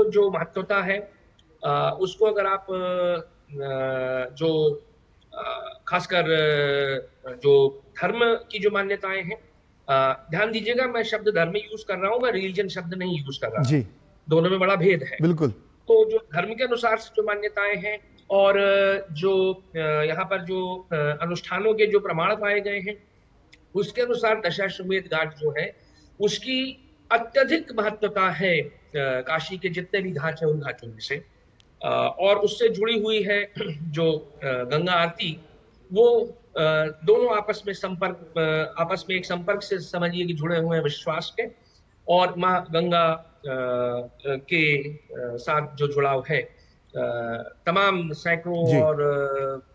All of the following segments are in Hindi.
जो महत्वता है उसको अगर आप जो खासकर जो धर्म की जो मान्यताएं हैं, ध्यान दीजिएगा मैं शब्द धर्म यूज कर रहा हूँ, मैं रिलीजन शब्द नहीं यूज कर रहा हूँ। जी दोनों में बड़ा भेद है। बिल्कुल। तो जो धर्म के अनुसार से जो मान्यताएं हैं और जो यहाँ पर जो अनुष्ठानों के जो प्रमाण पाए गए हैं, उसके अनुसार दशाश्वमेध घाट जो है उसकी अत्यधिक महत्वता है काशी के जितने भी घाट हैं उन घाटों में से। और उससे जुड़ी हुई है जो गंगा आरती, वो दोनों आपस में एक संपर्क से समझिए कि जुड़े हुए हैं विश्वास के। और माँ गंगा के साथ जो जुड़ाव है तमाम सैकड़ों जी। और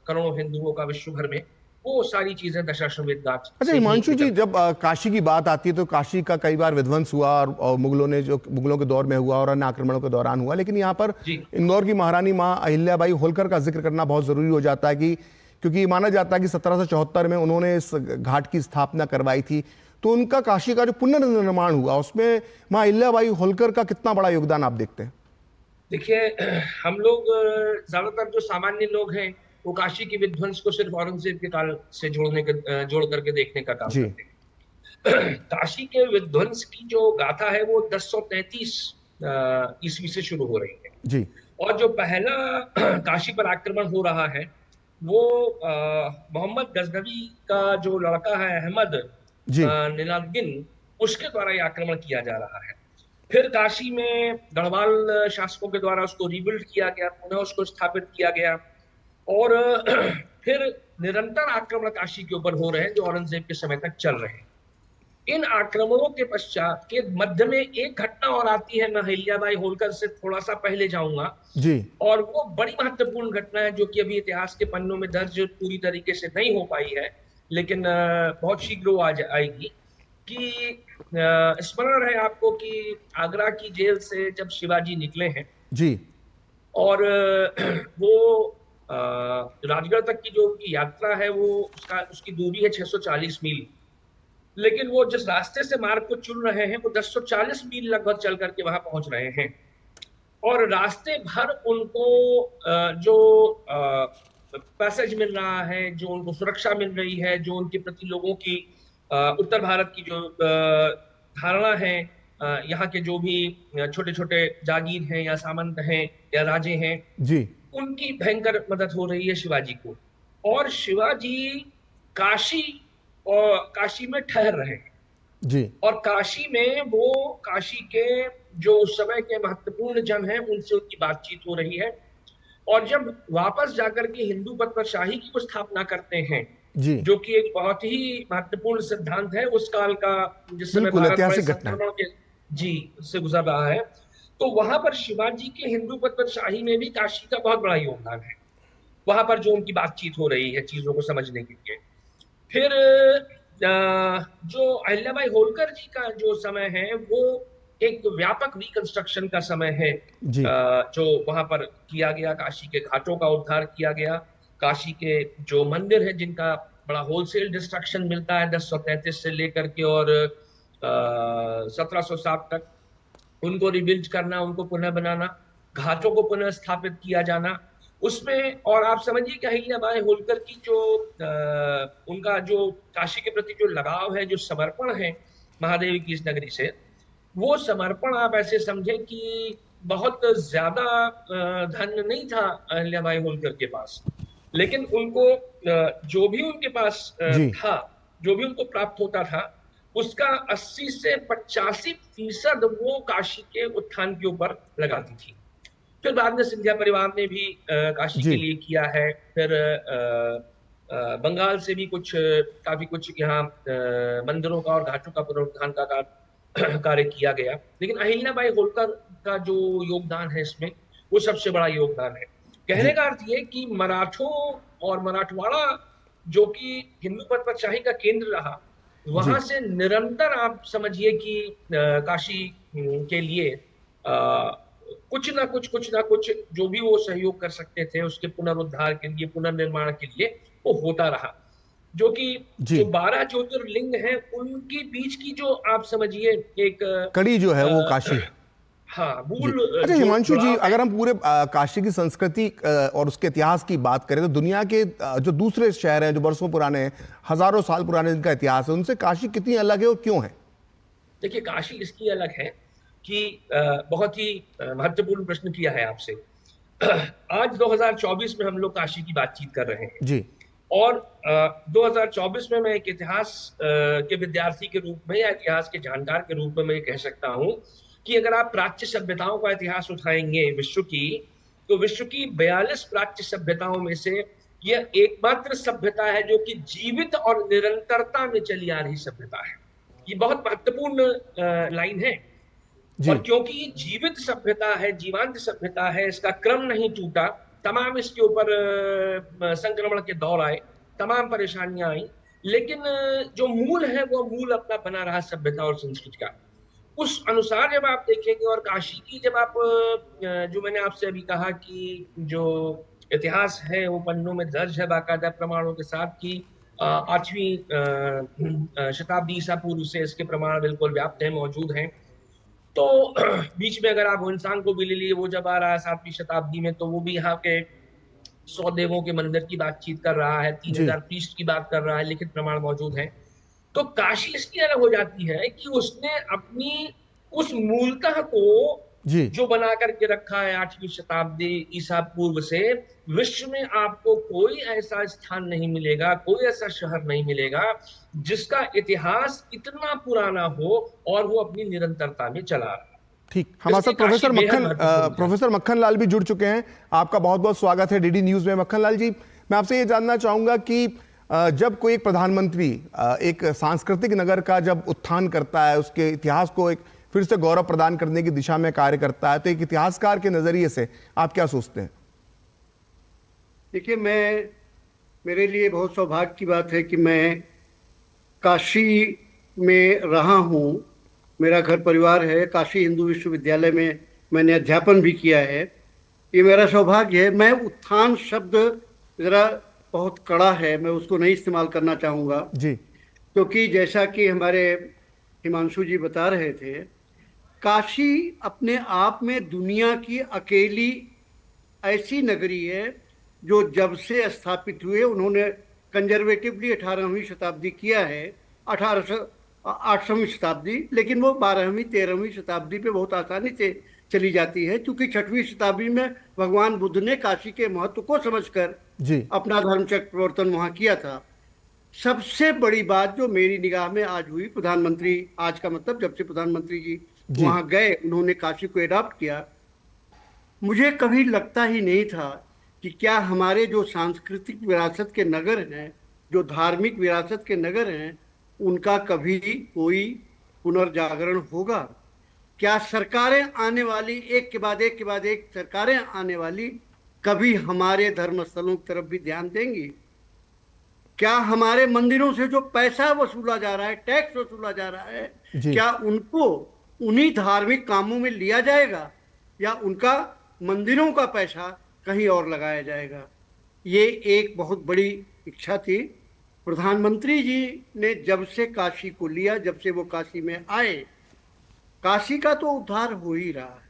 करोड़ों हिंदुओं का विश्व भर में, वो सारी चीजें दशाश्वमेध घाट अच्छा से ही हिमांशु जी, निकलती जब काशी की बात आती है तो काशी का कई बार विध्वंस हुआ और मुगलों के दौर में हुआ और अन्य आक्रमणों के दौरान हुआ, लेकिन यहाँ पर जी। इंदौर की महारानी माँ अहिल्याबाई होलकर का जिक्र करना बहुत जरूरी हो जाता है कि क्योंकि माना जाता है कि 1774 में उन्होंने इस घाट की स्थापना करवाई थी। तो उनका काशी का जो पुनर्निर्माण हुआ उसमें माँ अहिल्याबाई होलकर का कितना बड़ा योगदान आप देखते हैं? देखिए, हम लोग ज्यादातर जो सामान्य लोग हैं वो काशी की विध्वंस को सिर्फ औरंगजेब के काल से जोड़ करके देखने का काम जी करते हैं। काशी के विध्वंस की जो गाथा है वो 1033 ईस्वी से शुरू हो रही है। जी और जो पहला काशी पर आक्रमण हो रहा है वो मोहम्मद गजनवी का जो लड़का है अहमद जी निलाउद्दीन, उसके द्वारा ये आक्रमण किया जा रहा है। फिर काशी में गढ़वाल शासकों के द्वारा उसको रिबिल्ड किया गया, पुनः उसको स्थापित किया गया। और फिर निरंतर आक्रमण काशी के ऊपर हो रहे हैं जो औरंगजेब के समय तक चल रहे हैं। इन आक्रमणों के पश्चात के मध्य में एक घटना और आती है, मैं अहिल्याबाई होलकर से थोड़ा सा पहले जाऊंगा। जी और वो बड़ी महत्वपूर्ण घटना है जो कि अभी इतिहास के पन्नों में दर्ज पूरी तरीके से नहीं हो पाई है, लेकिन बहुत शीघ्र वो आएगी। कि स्मरण है आपको कि आगरा की जेल से जब शिवाजी निकले हैं जी और वो राजगढ़ तक की जो उनकी यात्रा है वो उसकी दूरी है 640 मील। लेकिन वो जिस रास्ते से मार्ग को चुन रहे हैं वो 1040 मील लगभग चल करके वहां पहुंच रहे हैं। और रास्ते भर उनको जो पैसेज मिल रहा है, जो उनको सुरक्षा मिल रही है, जो उनके प्रति लोगों की उत्तर भारत की जो धारणा है, यहाँ के जो भी छोटे छोटे जागीर हैं या सामंत हैं या राजे हैं, जी उनकी भयंकर मदद हो रही है शिवाजी को। और शिवाजी काशी और काशी में ठहर रहे हैं। जी और काशी में वो काशी के जो उस समय के महत्वपूर्ण जन हैं उनसे उनकी बातचीत हो रही है। और जब वापस जाकर के हिंदू पद पर शाही की वो स्थापना करते हैं, जी जो कि एक बहुत ही महत्वपूर्ण सिद्धांत है उस काल का, जिस समय बिल्कुल भारत बड़े ऐतिहासिक घटना है। संक्रमण के जी से गुजर रहा है। तो वहां पर शिवाजी के हिंदू पद पर शाही में भी काशी का बहुत बड़ा योगदान है। वहां पर जो उनकी बातचीत हो रही है चीजों को समझने के लिए। फिर जो अहिल्याबाई होलकर जी का जो समय है वो एक व्यापक रिकंस्ट्रक्शन का समय है, जी जो वहां पर किया गया। काशी के घाटों का उद्धार किया गया, काशी के जो मंदिर है जिनका बड़ा होलसेल डिस्ट्रक्शन मिलता है 1033 से लेकर के और 1707 तक, उनको रिबिल्ड करना, उनको पुनः बनाना, घाटों को पुनः स्थापित किया जाना उसमें। और आप समझिए कि अहिल्याबाई होलकर की जो उनका जो काशी के प्रति जो लगाव है, जो समर्पण है महादेवी की इस नगरी से, वो समर्पण आप ऐसे समझे कि बहुत ज्यादा धन नहीं था अहिल्याबाई होलकर के पास, लेकिन उनको जो भी उनके पास जी था, जो भी उनको प्राप्त होता था, उसका 80 से 85% वो काशी के उत्थान के ऊपर लगाती थी। फिर बाद में सिंधिया परिवार ने भी काशी जी के लिए किया है। फिर बंगाल से भी कुछ काफी कुछ यहाँ मंदिरों का और घाटों का पुनरुद्धार का कार्य किया गया। लेकिन अहिल्याबाई होलकर का जो योगदान है इसमें, वो सबसे बड़ा योगदान है। कहने जी का अर्थ ये कि मराठों और मराठवाड़ा जो कि हिंदू पदशाही का केंद्र रहा, वहां जी से निरंतर आप समझिए कि काशी के लिए कुछ ना कुछ जो भी वो सहयोग कर सकते थे उसके पुनरुद्धार के लिए, पुनर्निर्माण के लिए, वो होता रहा। जो कि जी जो 12 ज्योतिर्लिंग हैं उनके बीच की जो आप समझिए एक कड़ी जो है वो काशी है। हाँ, जी। मूल अच्छा जो हिमांशु जी, जुड़ाव है। अगर हम पूरे काशी की संस्कृति और उसके इतिहास की बात करें तो दुनिया के जो दूसरे शहर हैं जो बरसों पुराने हैं, हजारों साल पुराने जिनका इतिहास है, उनसे काशी कितनी अलग है और क्यों है? देखिए, काशी इसकी अलग है कि बहुत ही महत्वपूर्ण प्रश्न किया है आपसे। आज 2024 में हम लोग काशी की बातचीत कर रहे हैं, जी। और 2024 में मैं एक इतिहास के विद्यार्थी के रूप में या इतिहास के जानकार के रूप में मैं ये कह सकता हूँ कि अगर आप प्राच्य सभ्यताओं का इतिहास उठाएंगे विश्व की, तो विश्व की 42 प्राच्य सभ्यताओं में से यह एकमात्र सभ्यता है जो कि जीवित और निरंतरता में चली आ रही सभ्यता है। ये बहुत महत्वपूर्ण लाइन है। और जी। क्योंकि ये जीवित सभ्यता है, जीवंत सभ्यता है, इसका क्रम नहीं टूटा, तमाम इसके ऊपर संक्रमण के दौर आए, तमाम परेशानियां आई, लेकिन जो मूल है वो मूल अपना बना रहा सभ्यता और संस्कृति का। उस अनुसार जब आप देखेंगे, और काशी की जब आप जो मैंने आपसे अभी कहा कि जो इतिहास है वो पन्नों में दर्ज है बाकायदा प्रमाणों के साथ, कि 8वीं शताब्दी ईसा पूर्व से इसके प्रमाण बिल्कुल व्याप्त हैं, मौजूद हैं। तो बीच में अगर आप हुनसांग को भी ले लिए, वो जब आ रहा है 7वीं शताब्दी में, तो वो भी यहाँ के 100 देवों के मंदिर की बातचीत कर रहा है, तीन जी। हजार पृष्ठ की बात कर रहा है, लिखित प्रमाण मौजूद है। तो काशी इसकी अलग हो जाती है कि उसने अपनी उस मूलतः को जी। जो बना करके रखा है 8वीं शताब्दी ईसा पूर्व से, विश्व में आपको कोई ऐसा स्थान नहीं मिलेगा, कोई ऐसा शहर नहीं मिलेगा जिसका इतिहास इतना पुराना हो और वो अपनी निरंतरता में चला रहा है। ठीक, हमारे साथ इसलिए काशी बेहद महत्वपूर्ण है। प्रोफेसर मक्खन लाल भी जुड़ चुके हैं। आपका बहुत बहुत स्वागत है डीडी न्यूज में। मक्खन लाल जी, मैं आपसे ये जानना चाहूंगा कि जब कोई एक प्रधानमंत्री एक सांस्कृतिक नगर का जब उत्थान करता है, उसके इतिहास को एक फिर से गौरव प्रदान करने की दिशा में कार्य करता है, तो एक इतिहासकार के नजरिए से आप क्या सोचते हैं? देखिए, मेरे लिए बहुत सौभाग्य की बात है कि मैं काशी में रहा हूँ। मेरा घर परिवार है, काशी हिंदू विश्वविद्यालय में मैंने अध्यापन भी किया है। ये मेरा सौभाग्य है। मैं उत्थान शब्द ज़रा बहुत कड़ा है, मैं उसको नहीं इस्तेमाल करना चाहूँगा, जी। क्योंकि जैसा कि हमारे हिमांशु जी बता रहे थे, काशी अपने आप में दुनिया की अकेली ऐसी नगरी है जो जब से स्थापित हुए, उन्होंने कंजर्वेटिवली 18वीं शताब्दी किया है, 8वीं शताब्दी, लेकिन वो 12वीं 13वीं शताब्दी पे बहुत आसानी से चली जाती है, क्योंकि 6वीं शताब्दी में भगवान बुद्ध ने काशी के महत्व को समझकर जी। अपना धर्म चक्र प्रवर्तन वहाँ किया था। सबसे बड़ी बात जो मेरी निगाह में आज हुई, प्रधानमंत्री, आज का मतलब जब से प्रधानमंत्री जी वहाँ गए, उन्होंने काशी को एडॉप्ट किया, मुझे कभी लगता ही नहीं था कि क्या हमारे जो सांस्कृतिक विरासत के नगर हैं, जो धार्मिक विरासत के नगर हैं, उनका कभी कोई पुनर्जागरण होगा। क्या सरकारें आने वाली, एक के बाद एक के बाद एक सरकारें आने वाली, कभी हमारे धर्मस्थलों की तरफ भी ध्यान देंगी? क्या हमारे मंदिरों से जो पैसा वसूला जा रहा है, टैक्स वसूला जा रहा है, क्या उनको उन्हीं धार्मिक कामों में लिया जाएगा, या उनका मंदिरों का पैसा कहीं और लगाया जाएगा? ये एक बहुत बड़ी इच्छा थी। प्रधानमंत्री जी ने जब से काशी को लिया, जब से वो काशी में आए, काशी का तो उद्धार हो ही रहा है,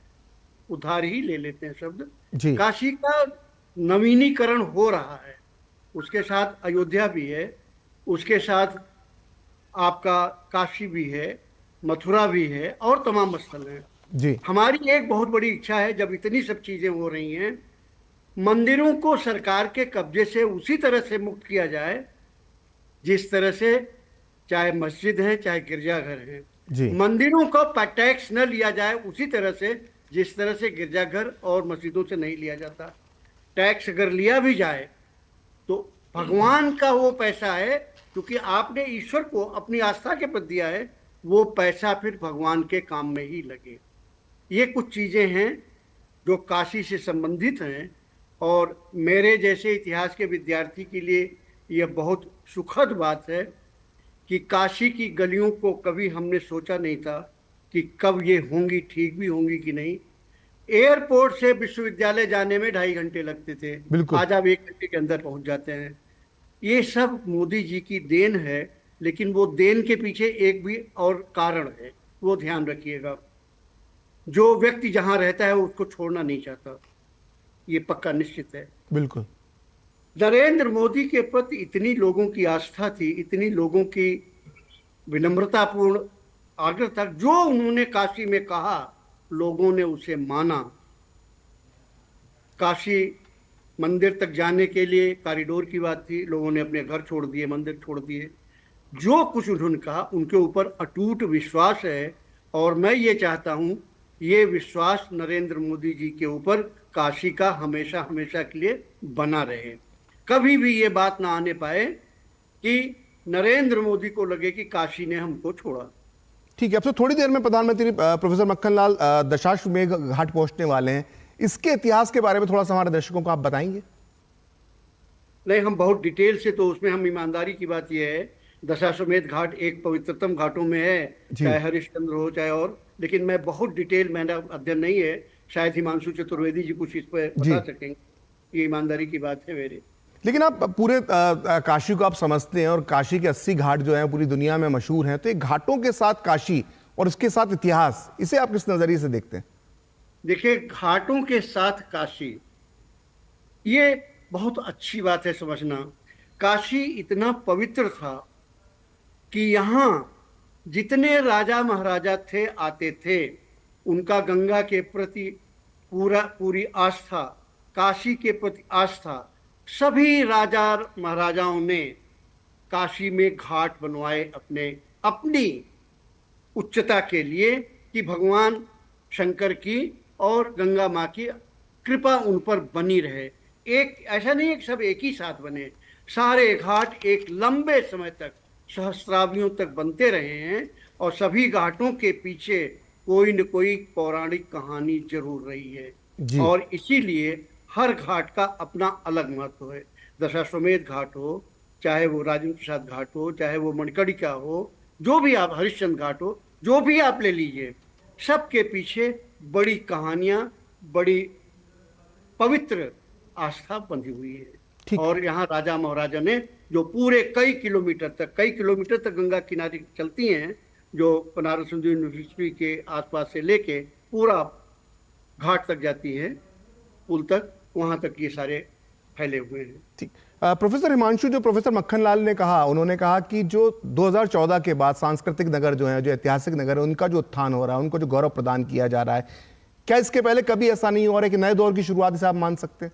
उद्धार ही ले लेते हैं शब्द। काशी का नवीनीकरण हो रहा है, उसके साथ अयोध्या भी है, उसके साथ आपका काशी भी है, मथुरा भी है, और तमाम स्थल हैं। जी। हमारी एक बहुत बड़ी इच्छा है, जब इतनी सब चीजें हो रही हैं, मंदिरों को सरकार के कब्जे से उसी तरह से मुक्त किया जाए जिस तरह से, चाहे मस्जिद है चाहे गिरजाघर है, मंदिरों का टैक्स न लिया जाए उसी तरह से जिस तरह से गिरजाघर और मस्जिदों से नहीं लिया जाता। टैक्स अगर लिया भी जाए तो भगवान का वो पैसा है, क्योंकि आपने ईश्वर को अपनी आस्था के प्रति दिया है, वो पैसा फिर भगवान के काम में ही लगे। ये कुछ चीज़ें हैं जो काशी से संबंधित हैं, और मेरे जैसे इतिहास के विद्यार्थी के लिए यह बहुत सुखद बात है कि काशी की गलियों को कभी हमने सोचा नहीं था कि कब ये होंगी, ठीक भी होंगी कि नहीं। एयरपोर्ट से विश्वविद्यालय जाने में 2.5 घंटे लगते थे, आज आप 1 घंटे के अंदर पहुंच जाते हैं। ये सब मोदी जी की देन है, लेकिन वो देन के पीछे एक भी और कारण है, वो ध्यान रखिएगा। जो व्यक्ति जहां रहता है वो उसको छोड़ना नहीं चाहता, ये पक्का निश्चित है। बिल्कुल। नरेंद्र मोदी के प्रति इतनी लोगों की आस्था थी, इतनी लोगों की विनम्रतापूर्ण आग्रह था, जो उन्होंने काशी में कहा लोगों ने उसे माना। काशी मंदिर तक जाने के लिए कॉरिडोर की बात थी, लोगों ने अपने घर छोड़ दिए, मंदिर छोड़ दिए। जो कुछ उन्होंने कहा उनके ऊपर अटूट विश्वास है, और मैं ये चाहता हूं ये विश्वास नरेंद्र मोदी जी के ऊपर काशी का हमेशा हमेशा के लिए बना रहे। कभी भी ये बात ना आने पाए कि नरेंद्र मोदी को लगे कि काशी ने हमको छोड़ा। ठीक है, अब तो थोड़ी देर में प्रधानमंत्री प्रोफेसर मक्खनलाल दशाश्वमेध घाट पहुंचने वाले हैं। इसके इतिहास के बारे में थोड़ा सा हमारे दर्शकों को आप बताएंगे? नहीं, हम बहुत डिटेल से, तो उसमें हम ईमानदारी की बात यह है, दशाश्वमेध घाट एक पवित्रतम घाटों में है, चाहे हरिश्चंद्र हो चाहे और, लेकिन मैं बहुत डिटेल, मेरा अध्ययन नहीं है, शायद हिमांशु चतुर्वेदी जी कुछ इस पर बता सकेंगे, ये ईमानदारी की बात है मेरी। लेकिन आप पूरे काशी को आप समझते हैं और काशी के 80 घाट जो हैं पूरी दुनिया में मशहूर हैं, तो एक घाटों के साथ काशी और इसके साथ इतिहास, इसे आप किस नजरिए से देखते हैं? देखिए, घाटों के साथ काशी, ये बहुत अच्छी बात है समझना। काशी इतना पवित्र था कि यहाँ जितने राजा महाराजा थे आते थे, उनका गंगा के प्रति पूरी आस्था, काशी के प्रति आस्था, सभी राजा महाराजाओं ने काशी में घाट बनवाए अपनी उच्चता के लिए, कि भगवान शंकर की और गंगा माँ की कृपा उन पर बनी रहे। एक ऐसा नहीं है कि सब एक ही साथ बने, सारे घाट एक लंबे समय तक, सहस्राब्दियों तक बनते रहे हैं, और सभी घाटों के पीछे कोई न कोई पौराणिक कहानी जरूर रही है, और इसीलिए हर घाट का अपना अलग महत्व है। दशाश्वमेध घाट हो, चाहे वो राजेंद्र प्रसाद घाट हो, चाहे वो मणिकर्णिका हो, जो भी आप, हरिश्चंद्र घाट हो, जो भी आप ले लीजिए, सबके पीछे बड़ी कहानियां, बड़ी पवित्र आस्था बंधी हुई है। और यहाँ राजा महाराजा ने जो पूरे कई किलोमीटर तक गंगा किनारे चलती हैं, जो बनारस हिंदू यूनिवर्सिटी के आसपास से लेके पूरा घाट तक जाती है, पुल तक, वहां तक ये सारे फैले हुए हैं। ठीक। प्रोफेसर हिमांशु, जो प्रोफेसर मक्खनलाल ने कहा, उन्होंने कहा कि जो 2014 के बाद सांस्कृतिक नगर जो है, जो ऐतिहासिक नगर है, उनका जो उत्थान हो रहा है, उनको जो गौरव प्रदान किया जा रहा है, क्या इसके पहले कभी ऐसा नहीं हो रहा है कि नए दौर की शुरुआत इसे आप मान सकते हैं?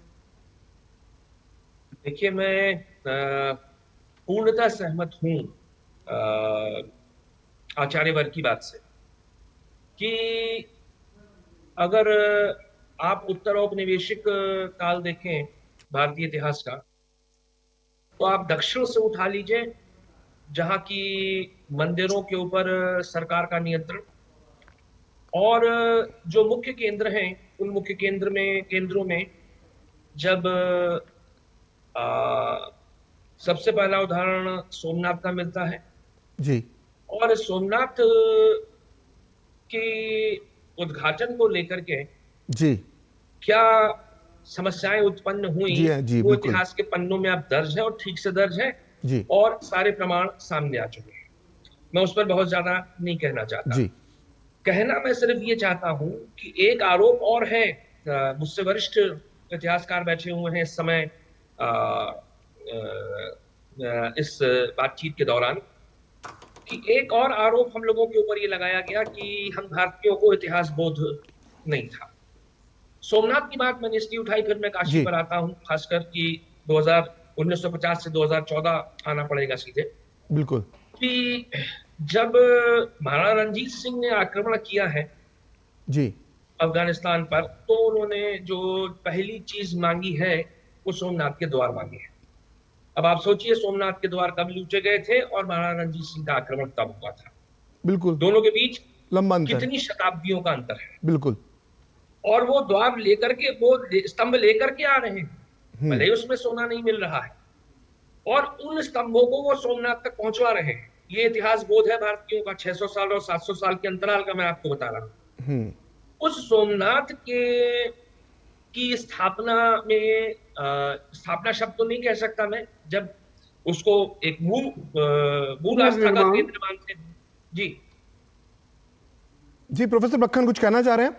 देखिए, मैं पूर्णतः सहमत हूं आचार्य वर्ग की बात से, कि अगर आप उत्तर औपनिवेशिक काल देखें भारतीय इतिहास का, तो आप दक्षिण से उठा लीजिए, जहां की मंदिरों के ऊपर सरकार का नियंत्रण, और जो मुख्य केंद्र हैं, उन मुख्य केंद्रों में जब सबसे पहला उदाहरण सोमनाथ का मिलता है जी, और सोमनाथ के उद्घाटन को लेकर के जी, क्या समस्याएं उत्पन्न हुई, जी, वो इतिहास के पन्नों में अब दर्ज है, और ठीक से दर्ज है जी, और सारे प्रमाण सामने आ चुके हैं। मैं उस पर बहुत ज्यादा नहीं कहना चाहता जी। कहना मैं सिर्फ ये चाहता हूं कि एक आरोप और है, मुझसे वरिष्ठ इतिहासकार बैठे हुए हैं इस समय इस बातचीत के दौरान, कि एक और आरोप हम लोगों के ऊपर ये लगाया गया कि हम भारतीयों को इतिहास बोध नहीं था। सोमनाथ की बात मैंने इसलिए उठाई, फिर मैं काशी पर आता हूं, खासकर कि 1950 से 2014 आना पड़ेगा सीधे। बिल्कुल। कि जब महाराणा रणजीत सिंह ने आक्रमण किया है जी अफगानिस्तान पर, तो उन्होंने जो पहली चीज मांगी है वो सोमनाथ के द्वार मांगे हैं। अब आप सोचिए, सोमनाथ के द्वार कब लूटे गए थे और महाराणा रणजीत सिंह का आक्रमण कब हुआ था। बिल्कुल, दोनों के बीच लंबा अंतर, कितनी शताब्दियों का अंतर है। बिल्कुल। और वो द्वार लेकर के, वो स्तंभ लेकर के आ रहे हैं, भले ही उसमें सोना नहीं मिल रहा है, और उन स्तंभों को वो सोमनाथ तक पहुंचवा रहे हैं। ये इतिहास बोध है भारतीयों का, 600 साल और 700 साल के अंतराल का मैं आपको बता रहा हूं। उस सोमनाथ की स्थापना में, स्थापना शब्द तो नहीं कह सकता मैं, जब उसको एक मूल आस्था का केंद्र मानते हैं जी, जी प्रोफेसर मक्खन कुछ कहना चाह रहे हैं?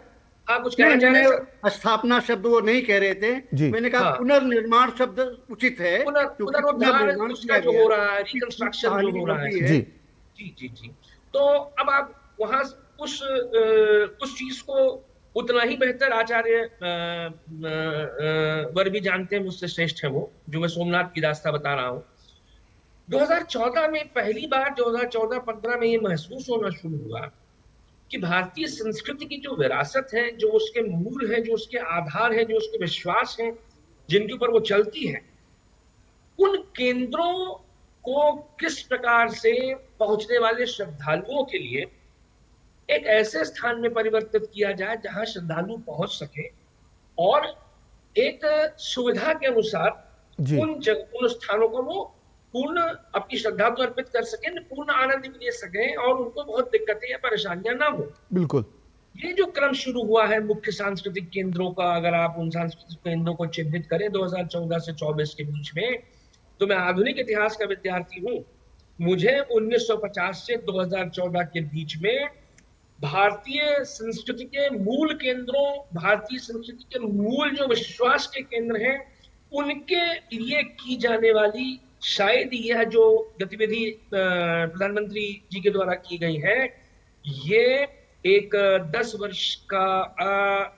हाँ, कुछ नहीं, कहना चाह रहे हैं सर? मैंने स्थापना शब्द वो नहीं कह रहे थे। जी। मैंने कहा हाँ, पुनर्निर्माण शब्द उचित है, क्योंकि पुनरुद्धार पुनर्निर्माण उसका किया जो गया, हो रहा है, उसकी पूरी रिकंस्ट्रक्शन जो कहानी हो रहा है लंबी सर। है। जी। जी, जी, जी। तो अब आप वहां उस चीज को उतना ही बेहतर आचार्य वर भी जानते हैं, मुझसे श्रेष्ठ है वो, जो मैं सोमनाथ की दास्ता बता रहा हूँ। 2014 में पहली बार 2014-15 में ये महसूस होना शुरू हुआ कि भारतीय संस्कृति की जो विरासत है, जो उसके मूल है, जो उसके आधार है, जो उसके विश्वास हैं, जिनके ऊपर वो चलती है, उन केंद्रों को किस प्रकार से पहुंचने वाले श्रद्धालुओं के लिए एक ऐसे स्थान में परिवर्तित किया जाए जहां श्रद्धालु पहुंच सके और एक सुविधा के अनुसार जी। उन स्थानों को वो पूर्ण अपनी श्रद्धा को अर्पित कर सके, पूर्ण आनंद भी ले सके और उनको बहुत दिक्कतें या परेशानियां ना हो। बिल्कुल। ये जो क्रम शुरू हुआ है मुख्य सांस्कृतिक केंद्रों का, अगर आप उन सांस्कृतिक केंद्रों को चिन्हित करें 2014 से 24 के बीच में, तो मैं आधुनिक इतिहास का विद्यार्थी हूं। मुझे 1950 से 2014 के बीच में भारतीय संस्कृति के मूल केंद्रों, भारतीय संस्कृति के मूल जो विश्वास के केंद्र हैं, उनके लिए की जाने वाली शायद यह जो गतिविधि प्रधानमंत्री जी के द्वारा की गई है, ये एक 10 वर्ष का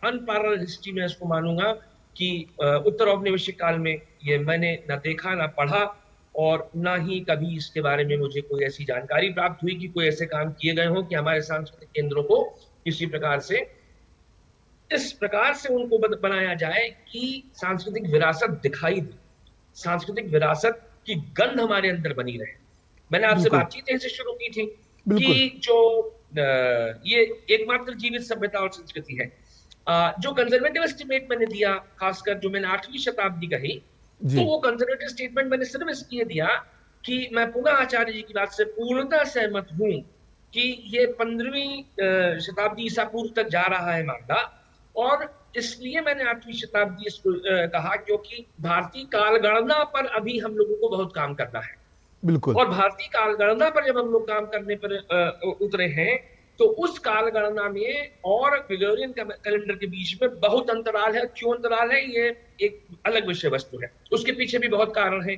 अनपैरेलल हिस्ट्री में इसको मानूंगा कि उत्तर औपनिवेशिक काल में ये मैंने ना देखा, ना पढ़ा, और ना ही कभी इसके बारे में मुझे कोई ऐसी जानकारी प्राप्त हुई कि कोई ऐसे काम किए गए हों कि हमारे सांस्कृतिक केंद्रों को किसी प्रकार से इस प्रकार से उनको बनाया जाए कि सांस्कृतिक विरासत दिखाई दे, सांस्कृतिक विरासत की गंध हमारे अंदर बनी रहे। मैंने आपसे बिल्कुल। बातचीत ऐसे शुरू की थी बिल्कुल। कि जो ये एकमात्र जीवित सभ्यता और संस्कृति है, जो कंजर्वेटिव स्टेटमेंट मैंने दिया, खासकर जो मैंने 8वीं शताब्दी कही, तो जी। वो कंजर्वेटिव स्टेटमेंट मैंने सिर्फ इसलिए दिया कि मैं पुनः आचार्य जी की बात से पूर्णतः सहमत हूं कि ये 15वीं शताब्दी ईसा पूर्व तक जा रहा है मामला, और इसलिए मैंने 8वीं शताब्दी इसको कहा क्योंकि भारतीय कालगणना पर अभी हम लोगों को बहुत काम करना है। बिल्कुल। और भारतीय कालगणना पर जब हम लोग काम करने पर उतरे हैं, तो उस कालगणना में और ग्रेगोरियन कैलेंडर के बीच में बहुत अंतराल है। क्यों अंतराल है, ये एक अलग विषय वस्तु है, उसके पीछे भी बहुत कारण है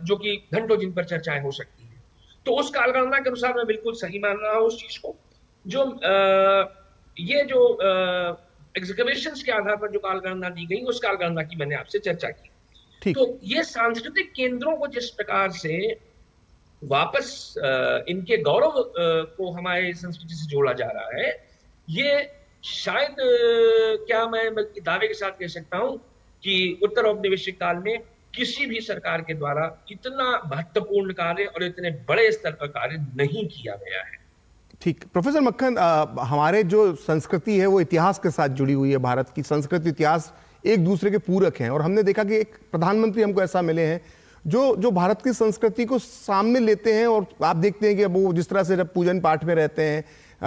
जो कि घंटों जिन पर चर्चाएं हो सकती हैं। तो उस कालगणना के अनुसार मैं बिल्कुल सही मान रहा हूं उस चीज को। जो ये जो एग्जीक्यूशंस के आधार पर जो कालगणना दी गई, उस कालगणना की मैंने आपसे चर्चा की। ठीक। तो ये सांस्कृतिक केंद्रों को जिस प्रकार से वापस इनके गौरव को हमारे संस्कृति से जोड़ा जा रहा है, ये शायद क्या मैं बल्कि दावे के साथ कह सकता हूं कि उत्तर औपनिवेशिक काल में किसी भी सरकार के द्वारा इतना महत्वपूर्ण कार्य और इतने बड़े स्तर पर कार्य नहीं किया गया है। ठीक। प्रोफेसर मक्खन, हमारे जो संस्कृति है वो इतिहास के साथ जुड़ी हुई है। भारत की संस्कृति इतिहास एक दूसरे के पूरक हैं, और हमने देखा कि एक प्रधानमंत्री हमको ऐसा मिले हैं जो भारत की संस्कृति को सामने लेते हैं। और आप देखते हैं कि अब वो जिस तरह से जब पूजन पाठ में रहते हैं,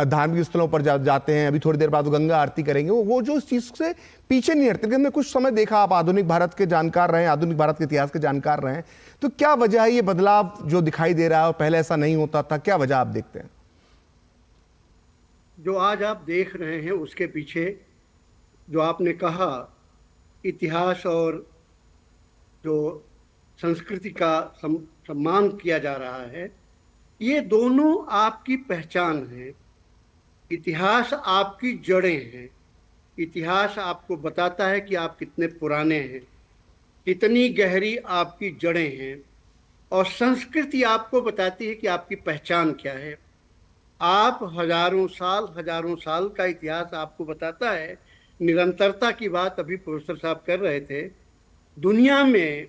धार्मिक स्थलों पर जाते हैं, अभी थोड़ी देर बाद वो गंगा आरती करेंगे, वो जो इस चीज़ से पीछे नहीं हटते। हमने कुछ समय देखा, आप आधुनिक भारत के जानकार रहे हैं, आधुनिक भारत के इतिहास के जानकार रहे हैं, तो क्या वजह है ये बदलाव जो दिखाई दे रहा है और पहले ऐसा नहीं होता था? क्या वजह आप देखते हैं? जो आज आप देख रहे हैं उसके पीछे जो आपने कहा, इतिहास और जो संस्कृति का सम्मान किया जा रहा है, ये दोनों आपकी पहचान है। इतिहास आपकी जड़ें हैं। इतिहास आपको बताता है कि आप कितने पुराने हैं, कितनी गहरी आपकी जड़ें हैं, और संस्कृति आपको बताती है कि आपकी पहचान क्या है। आप हजारों साल का इतिहास आपको बताता है। निरंतरता की बात अभी प्रोफेसर साहब कर रहे थे। दुनिया में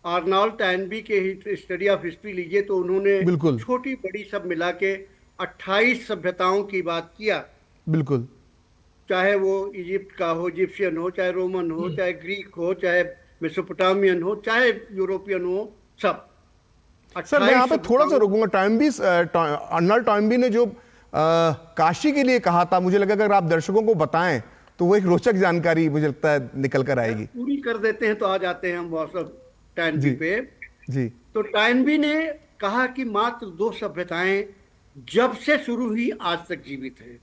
आर्नोल्ड टॉयनबी के स्टडी ऑफ हिस्ट्री लीजिए तो उन्होंने छोटी बड़ी सब मिला के 28 सभ्यताओं की बात किया। बिल्कुल। चाहे वो इजिप्ट का हो, इजिप्शियन हो, चाहे रोमन हो, चाहे ग्रीक हो, चाहे मेसोपोटामियन हो, चाहे यूरोपियन हो, सब। सर मैं यहाँ पे थोड़ा सा रुकूंगा। आर्नोल्ड टॉयनबी ने जो काशी के लिए कहा था, मुझे लगा अगर आप दर्शकों को बताएं तो वो एक रोचक जानकारी मुझे लगता है निकल कर आएगी। पूरी कर देते हैं तो आ जाते हैं हम वापस टॉयनबी पे। जी। तो टॉयनबी ने कहा कि मात्र 2 सभ्यताएं जब से शुरू हुई आज तक जीवित हैं।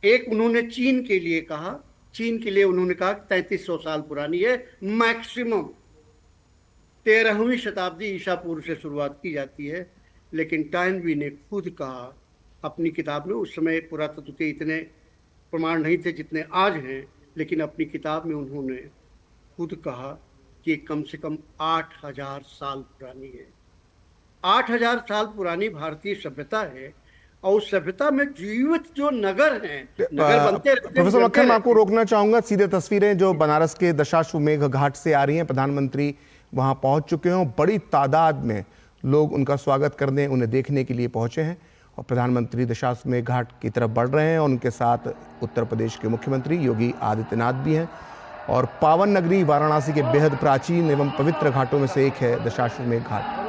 एक उन्होंने चीन के लिए कहा, चीन के लिए उन्होंने कहा 3300 साल पुरानी है मैक्सिमम, 13वीं शताब्दी ईसा पूर्व से शुरुआत की जाती है। लेकिन टॉयनबी ने खुद कहा अपनी किताब में, उस समय पुरातत्व के इतने प्रमाण नहीं थे जितने आज हैं, लेकिन अपनी किताब में उन्होंने खुद कहा कि कम से कम 8000 साल पुरानी है। 8000 साल पुरानी भारतीय सभ्यता है, और उस सभ्यता में जीवित जो नगर हैं, नगर बनते रहते हैं। प्रोफेसर मक्खन, मैं आपको रोकना चाहूंगा। सीधे तस्वीरें जो बनारस के दशाश्वमेध घाट से आ रही हैं, प्रधानमंत्री वहां पहुंच चुके हैं, बड़ी तादाद में लोग उनका स्वागत करने, उन्हें देखने के लिए पहुंचे हैं, और प्रधानमंत्री दशाश्वमेध घाट की तरफ बढ़ रहे हैं, और उनके साथ उत्तर प्रदेश के मुख्यमंत्री योगी आदित्यनाथ भी हैं। और पावन नगरी वाराणसी के बेहद प्राचीन एवं पवित्र घाटों में से एक है दशाश्वमेध घाट।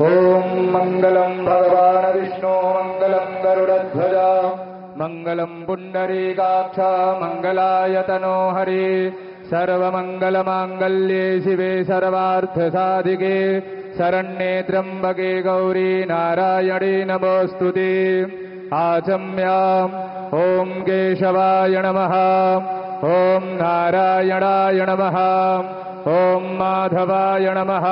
ओम मंगलम भगवान विष्णु मंगलम गरुड़ध्वज मंगलम पुंडरीकाक्ष मंगलाय तनो हरि सर्वमंगल मांगल्ये शिवे सर्वार्थ साधिके शरण्ये त्र्यंबके गौरी नारायणे नमोस्तुते। आचम्याम ओम केशवाय नमः, ओम नारायणाय नमः, ओम माधवाय नमः,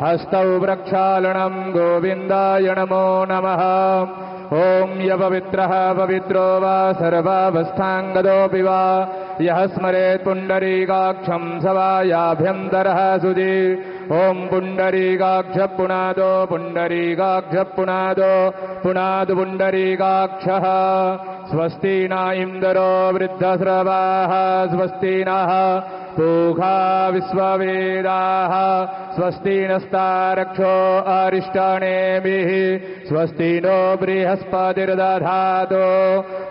हस्तौ प्रक्षालनम गोविंदाय नमो नमः। ओम यपवित्रः पवित्रो वा सर्वावस्थांगतोऽपि वा यः स्मरेत् पुंडरीकाक्षं स वा याभ्यन्तरः सुधि। ओम पुंडरीकाक्ष पुनादो पुंडरीकाक्ष पुनादो पुनादु पुंडरीकाक्षः। स्वस्ति न इन्द्रो वृद्धश्रवाः स्वस्ति नः पूषा विश्ववेदाः स्वस्ति नस्तारक्षो अरिष्टानेमिः स्वस्ति नो बृहस्पतिर्दधातु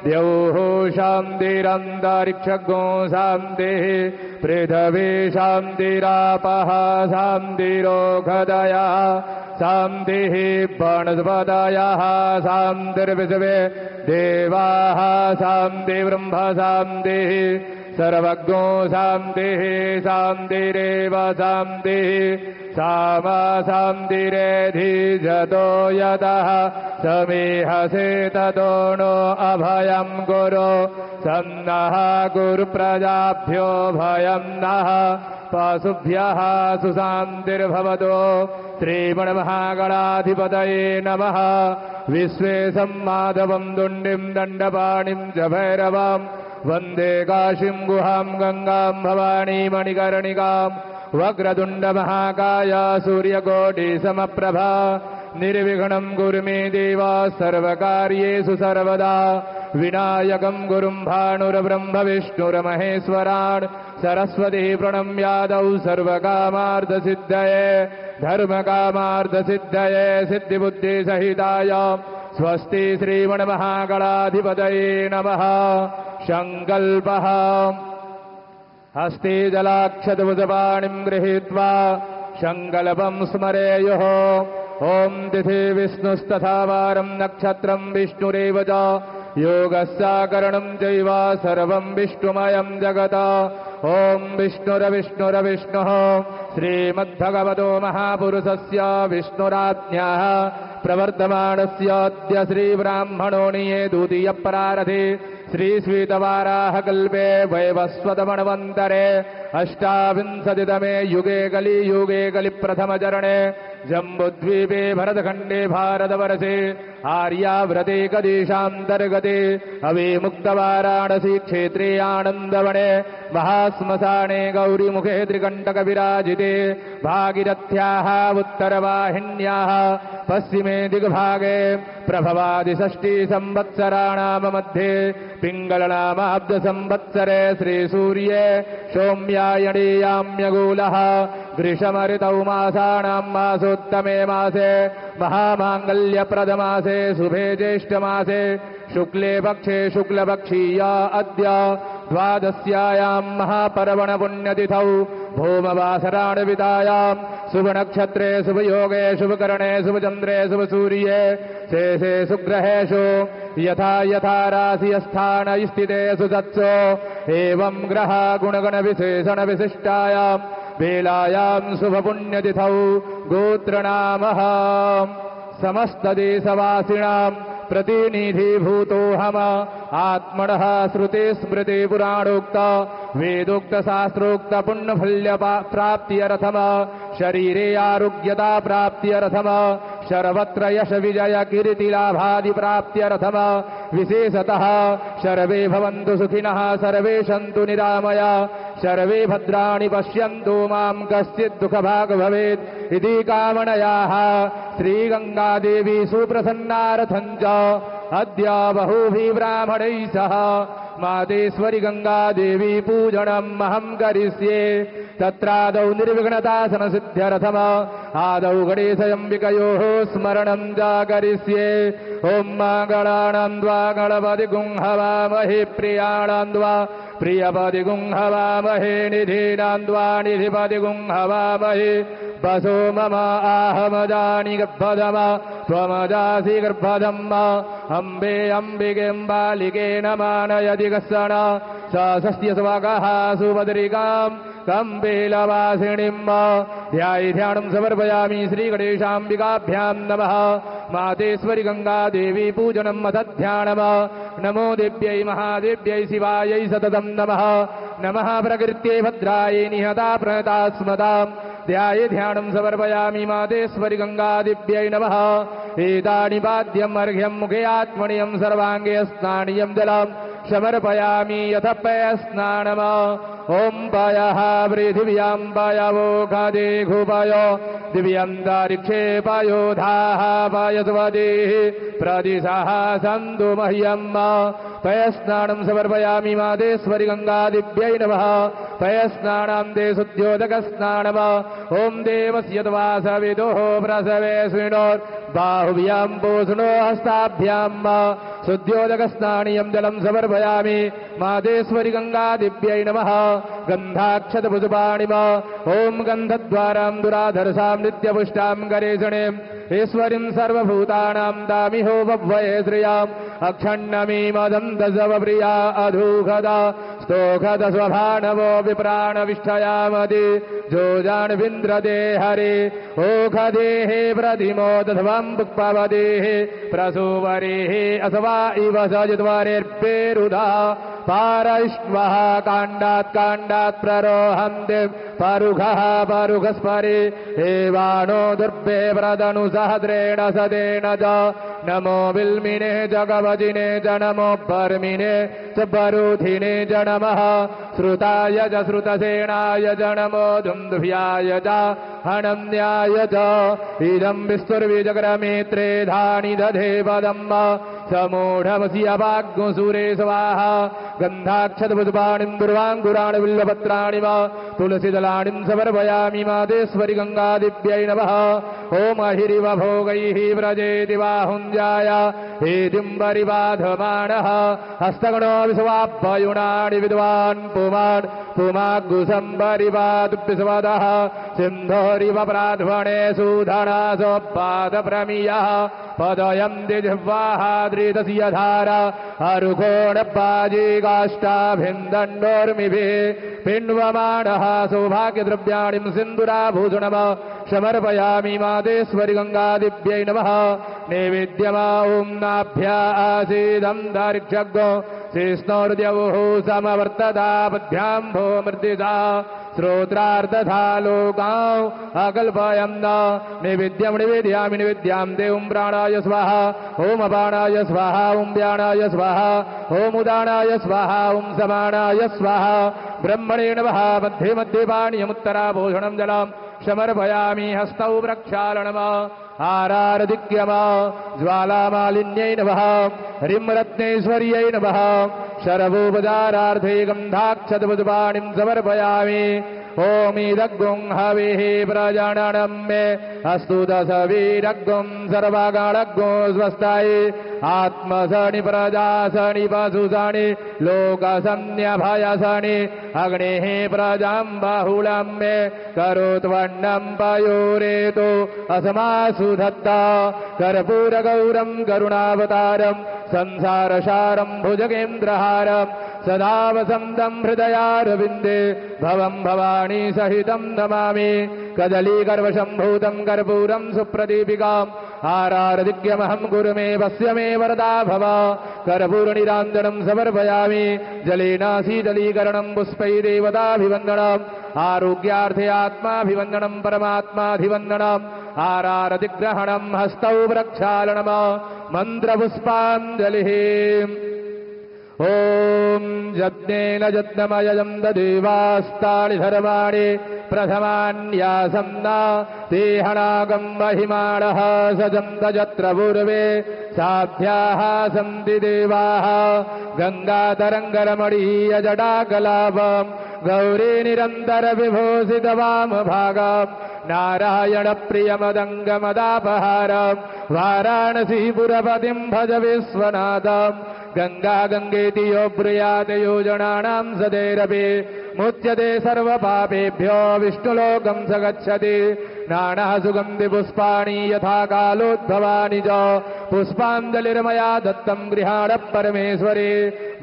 द्यौः शान्तिरन्तरिक्षगो शान्तिः पृथिवी शान्तिरापः शान्तिरोषधयः शान्तिः वनस्पतयः शान्तिर्विश्वे देवाः शान्तिर्ब्रह्म शान्तिः सर्वज्ञो शान्तिः शान्तिरेव शान्तिः सामा शान्तिरेधिजतो यतः समीहसे ततो नो अभयं गुरु सन्नः गुरुप्रजाभ्यो भयं नः पशुभ्यः सुशान्तिर्भवतु। श्रीमन्महागणाधिपतये नमः। विश्वेशं माधवं दुण्डिं दण्डपाणिं च भैरवं वन्दे काशीं गुहां गंगां भवानी मणिकर्णिकां। वक्रतुण्ड महाकाय सूर्यकोटिसमप्रभा निर्विघ्नं कुरु मे देव सर्वकार्येषु सर्वदा। विनायकं गुरुं भानुर्ब्रह्म विष्णुर्महेश्वरान् सरस्वती प्रणम्यादौ सर्वकामार्थसिद्धये धर्मकामार्थसिद्धये सिद्धिबुद्धिसहिताय स्वस्ति श्रीमन्महागणाधिपतये नमः। संकल्पः हस्ते जलाक्षतभुजपाणिं गृहीत्वा संकल्पं स्मरेयुः। ओम तिथि विष्णुस्तथा वारं नक्षत्रं विष्णुरेव च योगस्याकरणं चैव सर्वं विष्णुमयं जगत्। ओम विष्णुरविष्णुरविष्णुः श्रीमद्भगवतो महापुरुषस्य विष्णुराज्ञाः प्रवर्तमानस्याद्य श्रीब्राह्मणोऽनिये द्वितीयप्रारथे श्रीश्वेतवाराहकल्पे वैवस्वतमन्वन्तरे अष्टाविंशतितमे युगे कलियुगे कलिप्रथमचरणे जम्बुद्वीपे भरतखण्डे भारतवर्षे आर्याव्रते कदेशान्तर्गते अविमुक्तवाराणसी क्षेत्रे आनन्दवने महाश्मशाने गौरीमुखे त्रिकण्टकविराजिते भागीरथ्याः उत्तरवाहिन्याः पश्चिमे दिग्भागे प्रभवादिषष्टि संवत्सराणां मध्ये पिङ्गलनामाब्दसंवत्सरे श्रीसूर्ये सौम्यायणीयाम्यगूलः ग्रीष्मऋतौ मासानां मासोत्तमे मासे महामाङ्गल्यप्रदमासे शुभे ज्येष्ठमासे शुक्ले पक्षे शुक्लपक्षीया अद्य द्वादश्यायां महापर्वणपुण्यतिथौ भौमवासराणवितायां शुभनक्षत्रे शुभयोगे शुभकरणे शुभचन्द्रे शुभसूर्ये शेषे सुग्रहेषु यथा यथा राशिस्थान स्थितेषु तत्सु एवं ग्रह गुणगणविशेषणविशिष्टायां वेलायां शुभपुण्यतिथौ गोत्रनामः समस्तदेशवासिनां प्रतिनिधिभूतोऽहम् आत्मनः श्रुतिस्मृतिपुराणोक्त वेदोक्तशास्त्रोक्त पुण्यफल्यप्राप्त्यर्थम् शरीरे आरोग्यता प्राप्त्यर्थम् सर्वत्र यश विजय कीर्तिलाभादि प्राप्त्यर्थम् विशेषतः सर्वे भवन्तु सुखिनः सर्वे सन्तु निरामय सर्वे भद्राणि पश्यन्तु मां कश्चित् दुःखभाग् भवेत् इति कामनयाः श्रीगङ्गादेवी सुप्रसन्नार्थं च अद्य बहुभिः ब्राह्मणैः सह मातेश्वरी गङ्गादेवी पूजनम् अहं करिष्ये तत्रादौ निर्विघ्नतासनसिद्ध्यर्थम् आदौ गणेशयम्बिकयोः स्मरणं च करिष्ये ॐ मङ्गलानां द्वा गणपतिगुं हवामहे प्रियाणां द्वा प्रियपतिगुं हवामहे निधीनां द्वा निधिपतिगुं हवामहे वसो मम आहमजानि गर्भधम त्वमजासि गर्भधम् अम्बे अम्बिकेऽम्बालिके न मानयति कश्चन स षष्ठ्य स्वगः सुभद्रिकां कम्बेलवासिनीम् ध्यानं समर्पयामि श्रीगणेशाम्बिकाभ्यां नमः मातेश्वरी गङ्गादेवी पूजनम् अथ ध्यानम् नमो देव्यै महादेव्यै शिवायै सततं नमः नमः प्रकृत्यै भद्रायै निहता प्रणता स्मताम् ध्यानं समर्पयामि मातेश्वरी गङ्गादेव्यै नमः एतानि पाद्यम् अर्घ्यं मुखे आत्मनीयं सर्वाङ्गे स्नानीयं जलम् समर्पयामि यथ पयस्नानम् ॐ पयः पृथिव्यां पयवो खदे घुपय दिव्यन्तरिक्षे पयोधाः पयस्वदेः प्रदिशः सन्तु मह्यम् पयस्नानं समर्पयामि मातेश्वरी गङ्गादेव्यै नमः पयस्नानान्ते शुद्ध्योदकस्नानम् ॐ देवस्य त्वा सविदुः प्रसवे बाहुभ्यां पूष्णो हस्ताभ्यां शुद्ध्योदकस्नानीयं जलं समर्पयामि मातेश्वरी गङ्गादेव्यै नमः गन्धाक्षतपुष्पाणि ॐ गन्धद्वारां दुराधरसां नित्यपुष्टां गणेशणीं ईश्वरीं सर्वभूतानां दामिहो बभ्वये श्रियाम् अक्षण्णमीमदन्तसवप्रिया अधूखदा स्तोखद स्वभानवो विप्राणविष्ठयामति जोजान्विन्द्रदे हरे ओखदेः प्रतिमोदध्वं पुक्पवदेः प्रसूवरेः असवा इव सजिद्वरेर्पेरुधा पारैष्वः काण्डात् काण्डात् प्ररोहन्ति परुघः परुघस्परि एवानो दुर्भे व्रदनु सहद्रेण सदेन च नमो बिल्मिने जगवजिने च नमो बर्मिने च बरुधिने च नमः श्रुताय च श्रुतसेनाय च नमो दुन्दुभ्याय च हनन्याय च इदं विस्तुर्विजग्रमेत्रे धानि दधे पदम् समूढमसि अपाग्मुसूरे स्वाहा गन्धाक्षतपुष्पाणिं दुर्वाङ्कुराणि बिल्वपत्राणि तुलसीदलानिं समर्पयामि मातेश्वरी गङ्गादेव्यै नमः ॐ अहिरिव भोगैः व्रजेति बाहुञ्जाय हेतिं परिबाधमानः हस्तगणो विश्वाभ्ययुणानि विद्वान् पुमान् पुमाग्गुसम्परिबाधुविश्वदः सिन्धोरिव प्राध्वणे सुधनासोपादप्रमियः पदयं दिजिह्वाः दृतस्य धारा अरुकोणपाजी काष्ठाभिन्दण्डोर्मिभिः पिण्वमाणः सौभाग्यद्रव्याणि सिन्दूराभूषणम् समर्पयामि मातेश्वरी गङ्गादेव्यै नमः नैवेद्यमा ॐ नाभ्या आसीदं दारिक्षग्गो शेष्णोर्द्यवुः समवर्ततापद्भ्याम्भो मृत्युजा श्रोत्रार्दधा लोकां अकल्पयं न निविद्यं निवेद्यामि निविद्यां देवं प्राणाय स्वाहा ओम अपानाय स्वाहा ओम व्यानाय स्वाहा ओम उदानाय स्वाहा ओम समानाय स्वाहा ब्रह्मणे नमः मध्ये मध्ये पानीयमुत्तराभूषणं जलं समर्पयामि हस्तौ प्रक्षालनम् आरारदिक्यम ज्वालामालिन्यै नमः ह्रीं नमः शरवोपचारार्थे गन्धाक्षतपुष्पाणिं समर्पयामि ओमिदग्गुं हविः प्रजाननं मे अस्तु दशवीरग्गुं सर्वगणग्गुं स्वस्ताय आत्मसनि प्रजासनि पशुसनि लोकसन्न्यभयसनि अग्नेः प्रजां बाहुलं मे करोत्वन्नं पयोरेतो असमासु धत्ता कर्पूरगौरं करुणावतारं संसारसारं भुजगेन्द्रहारं सदा वसन्तं हृदयारविन्दे भवं भवानी सहितं नमामि कदलीगर्भसम्भूतं कर्पूरं सुप्रदीपिकाम् आरारदिक्यमहं गुरु मे वस्य मे वरदा भव कर्पूरनिराञ्जनं समर्पयामि जलेन शीतलीकरणं पुष्पै देवताभिवन्दनम् आरोग्यार्थे आत्माभिवन्दनं परमात्माभिवन्दनम् आरारतिग्रहणं हस्तौ प्रक्षालनम् मन्त्रपुष्पाञ्जलिः ओम यज्ञेन यज्ञमयं ददेवास्तानि धर्माणि प्रथमान्यासं न तेहणागं महिमाणः सजन्त यत्र पूर्वे साध्याः सन्ति देवाः गङ्गातरङ्गरमणीयजटाकलापं गौरी निरन्तरविभूषितवामभागं नारायणप्रियमदङ्गमदापहारं वाराणसीपुरपतिं भज विश्वनाथं गंगा गंगेति यो ब्रूयात् योजनानां सदैरपि मुच्यते सर्वपापेभ्यो विष्णुलोकं स गच्छति नाना सुगन्धि पुष्पाणि यथा कालोद्भवानि च पुष्पाञ्जलिर्मया दत्तं गृहाण परमेश्वरी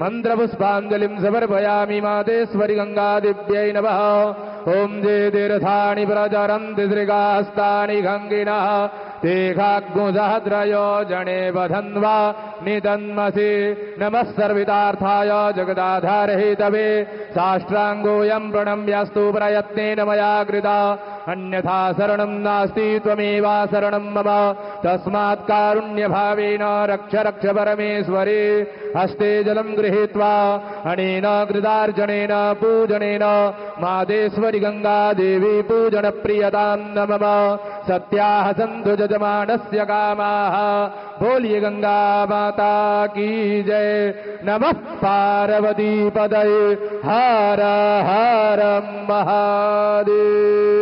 मन्त्रपुष्पाञ्जलिं समर्पयामि मातेश्वरि गङ्गादिव्यै नमः ॐ जे तीर्थानि प्रचरन्ति श्रीकास्तानि गङ्गिनः तेघाग्मुसहस्रयो जने बधन्वा नितन्मसि नमः सर्वितार्थाय जगदाधारहितवे साष्टाङ्गोऽयं प्रणम्यस्तु प्रयत्नेन मया कृता अन्यथा शरणं नास्ति त्वमेवा शरणं मम तस्मात् कारुण्यभावेन रक्ष रक्ष परमेश्वरी हस्ते जलं गृहीत्वा अनेन कृतार्जनेन पूजनेन मातेश्वरि गंगा देवी पूजन प्रियतां नमः सत्याः सन्तु यजमानस्य कामाः बोलिए गंगा माता की जय नमः पार्वती पदये हर हर महादेव।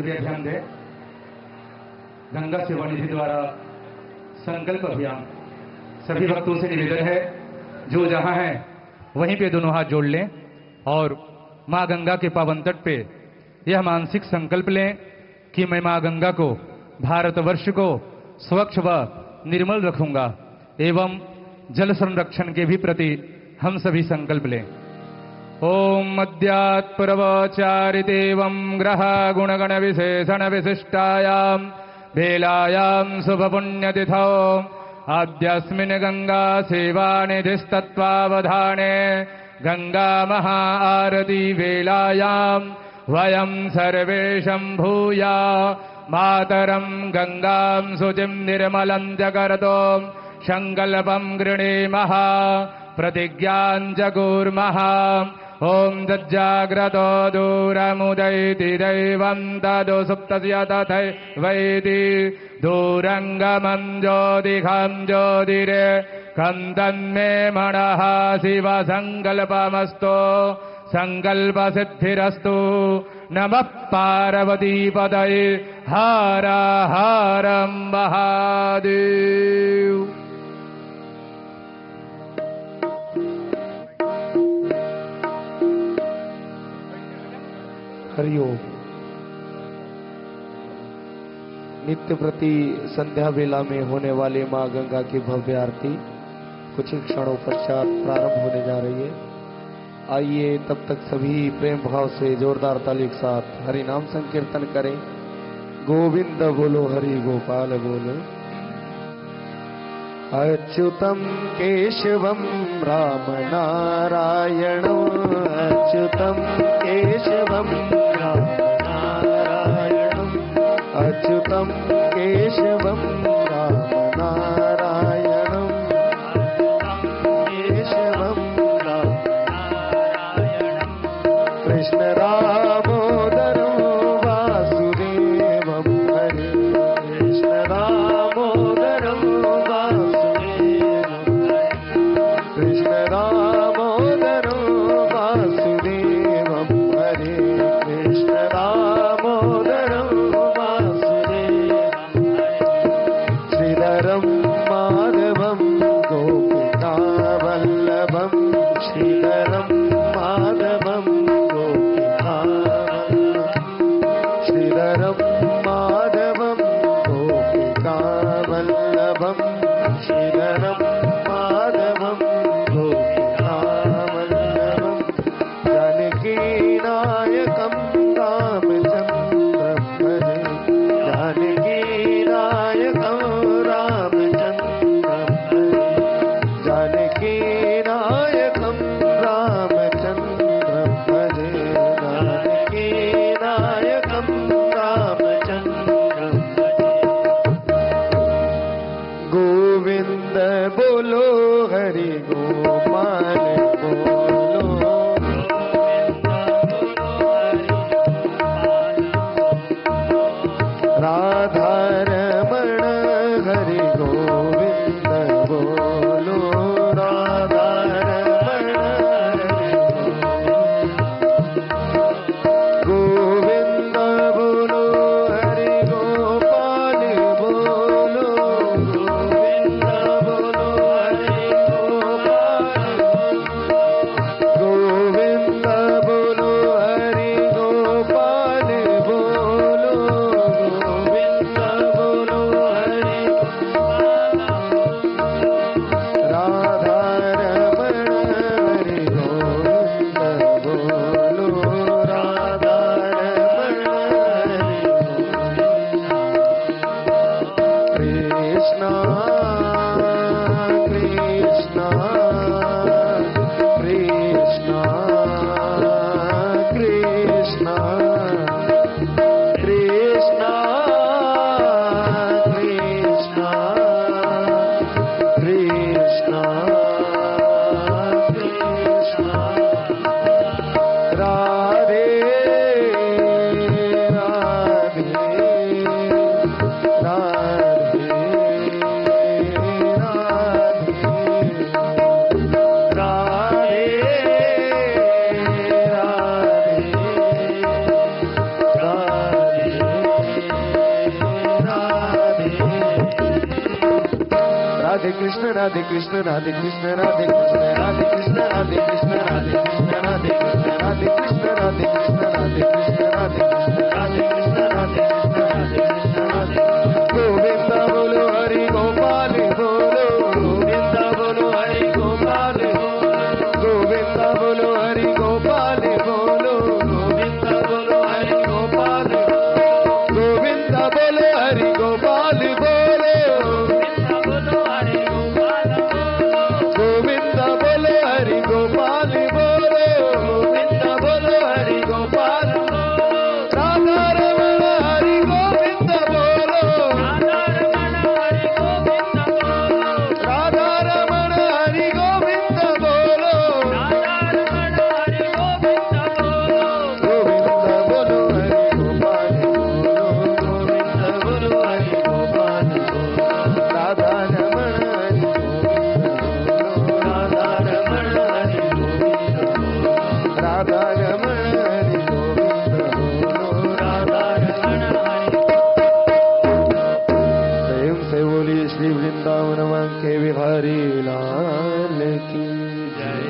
सभी अभियान दें। गंगा सेवा निधि द्वारा संकल्प अभियान, सभी भक्तों से निवेदन है जो जहां हैं वहीं पे दोनों हाथ जोड़ लें और मां गंगा के पावन तट पे यह मानसिक संकल्प लें कि मैं मां गंगा को, भारतवर्ष को स्वच्छ व निर्मल रखूंगा एवं जल संरक्षण के भी प्रति हम सभी संकल्प लें। ओम अद्यात्प्रवचारितेवं ग्रह गुणगण विशेषण विशिष्टायां बेलायां शुभ पुण्यतिथौ आद्यस्मिन् गंगा सेवा निधिस्तत्वावधाने गंगा महा आरती वेलायां वयं सर्वे शम्भूया मातरं गंगां शुचिं निर्मलं जगर्तो संकल्पं गृणीमः प्रतिज्ञां जगुर्मः। ओम तज्जाग्रतो दूरमुदैति दैवं तदु सुप्तस्य तथैवैति दूरङ्गमं ज्योतिषं ज्योतिरे कन्दन्मे मनः शिव संकल्पमस्तु संकल्पसिद्धिरस्तु। नमः पार्वतीपतये हर हर महादेव। हरिओम। नित्य प्रति संध्या वेला में होने वाले मां गंगा की भव्य आरती कुछ ही क्षणों पश्चात प्रारंभ होने जा रही है। आइए तब तक सभी प्रेम भाव से जोरदार ताली के साथ हरि नाम संकीर्तन करें। गोविंद बोलो, हरि गोपाल बोलो। अच्युतम केशवम राम नारायणम, अच्युतम केशवम राम नारायणम, अच्युतम केशवम राम नारायणम, केशवम राम नारायणम, कृष्ण रामोदरम वासुदेवम हरे, कृष्ण रामोदरम कृष्ण रामोदरं वासुदेवं हरे, कृष्ण रामोदरं वासुदेवं श्रीधरं माधवं गोपिकावल्लभं, श्रीधरं माधवं गोपिकावल्लभं, श्रीधरं माधवं गोपिकावल्लभं, श्रीधरं माधवं गोपिकावल्लभं, जानकीनायकं रामचन्द्रं भजे, जानकीनायकं रामचन्द्रं भजे, जानकीनायकं रामचन्द्रं भजे, जानकीनायकं रामचन्द्रं राधे कृष्ण राधे कृष्ण राधे कृष्ण राधे कृष्ण राधे कृष्ण राधे कृष्ण राधे कृष्ण राधे कृष्ण राधे कृष्ण राधे कृष्ण राधे कृष्ण राधे कृष्ण राधे कृष्ण राधे कृष्ण राधे कृष्ण राधे गोविंद बोलो हरि गोपाल बोलो गोविंद बोलो हरि गोपाल बोलो गोविंद बोलो हरि गोपाल बोलो गोविंद बोलो हरि गोपाल गोविंद बोलो हरि गोपाल बोलो गोविंद बोलो हरि गोपाल बोलो गोविंद बोलो हरि गोपाल राधा रमण हरि गोविंद बोलो राधा रमण हरि गोविंद बोलो गोविंद बोलो हरि गोपाल बोलो गोविंद बोलो हरि गोपाल बोलो राधा रमण हरि गोविंद बोलो राधा रमण हरि गोविंद बोलो राधा रमण हरि गोविंद बोलो राधा रमण हरि प्रेम से बोली श्री वृंदावन के बिहारी लाल की जय।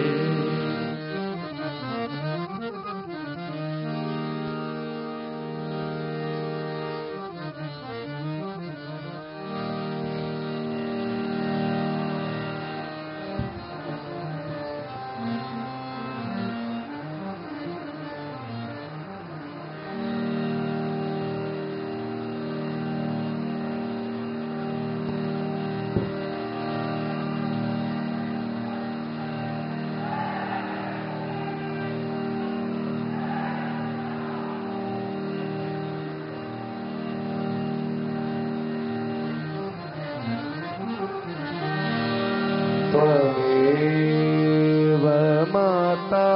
त्वमेव माता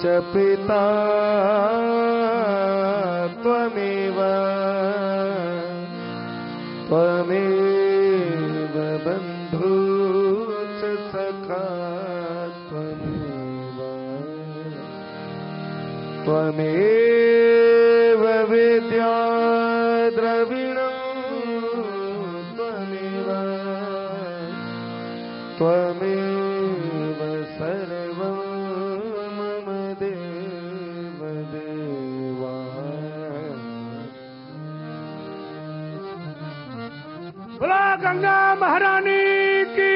च पिता त्वमेव त्वमेव बन्धु च सखा त्वमेव त्वमेव विद्या द्रविणं त्वमेव त्वमेव सर्वं मम देव देवा। बोला गंगा महारानी की।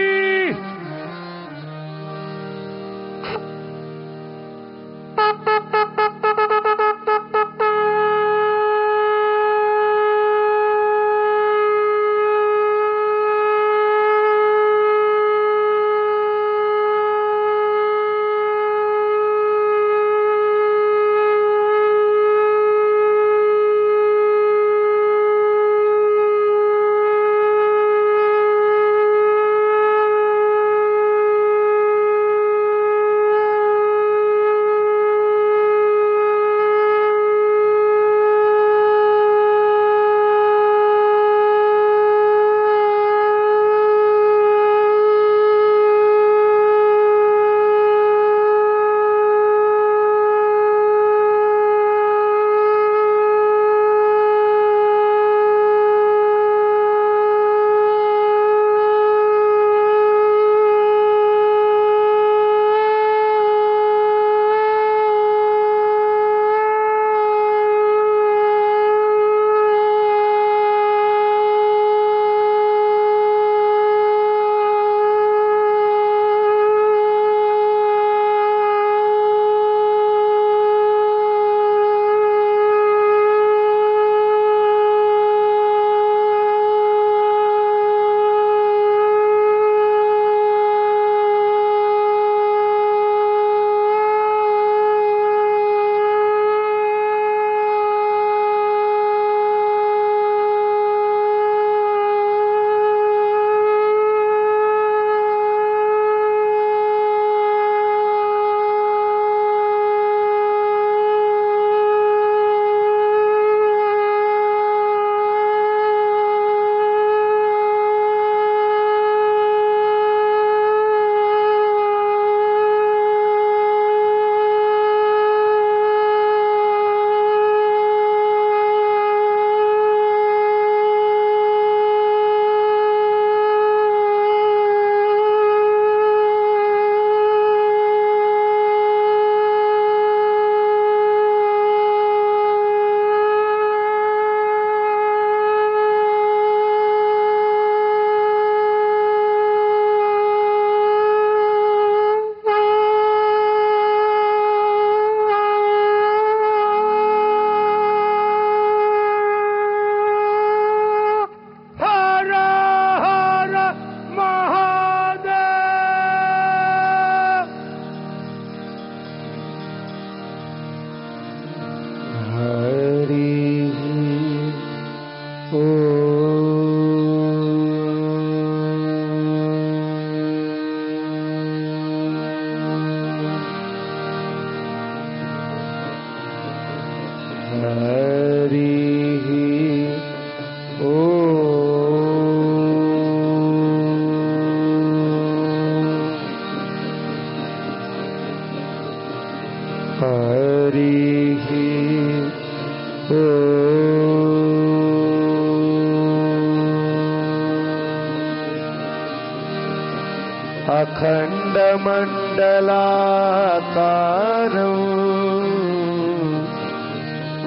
अखण्डमण्डलाकारं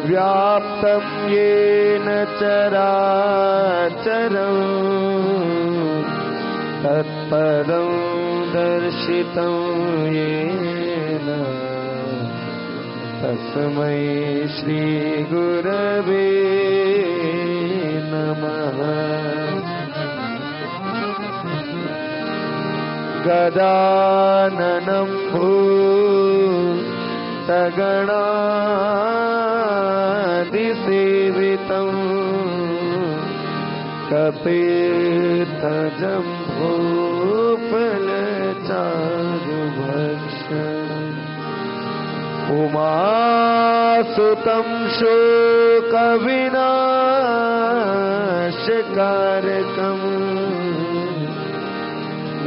व्याप्तं येन चराचरं तत्पदं दर्शितं येन तस्मै श्रीगुरवे नमः। गदाननं भूतगणादिसेवितं कपित्थजम्भूफलचारुभक्षणम् उमासुतं शोकविनाशकारकम्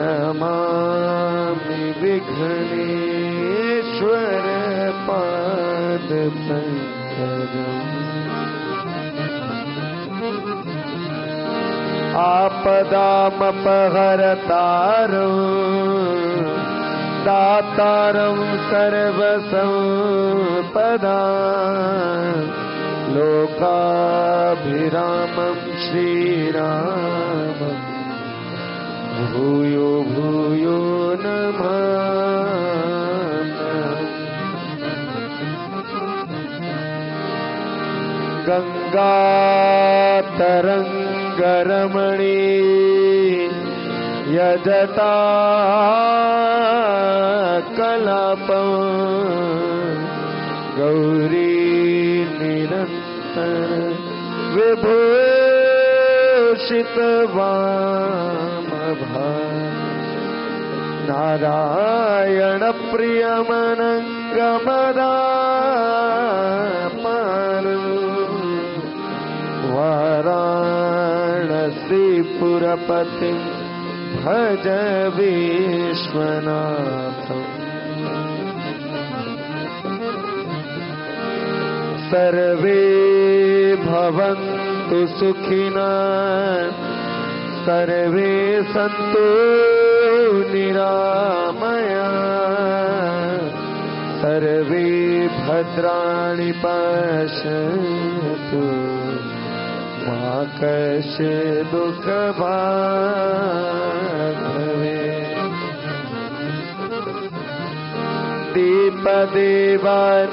नमामि विघ्नेश्वर पादपङ्कजम्। आपदामपहरतारं दातारं सर्वसम्पदां लोकाभिरामं श्रीरामम् भूयो भूयो नमामि। गंगातरंगरमणी यजता कलापं गौरी निरंतर नारायण प्रियमनंगमदापारु वाराणसीपुरपतिं भज विश्वनाथम्। सर्वे भवन्तु सुखिनः सर्वे सन्तु निरामयाः सर्वे भद्राणि पश्यन्तु मा कश्चित् दुःखभाग् भवेत्। दीपदेव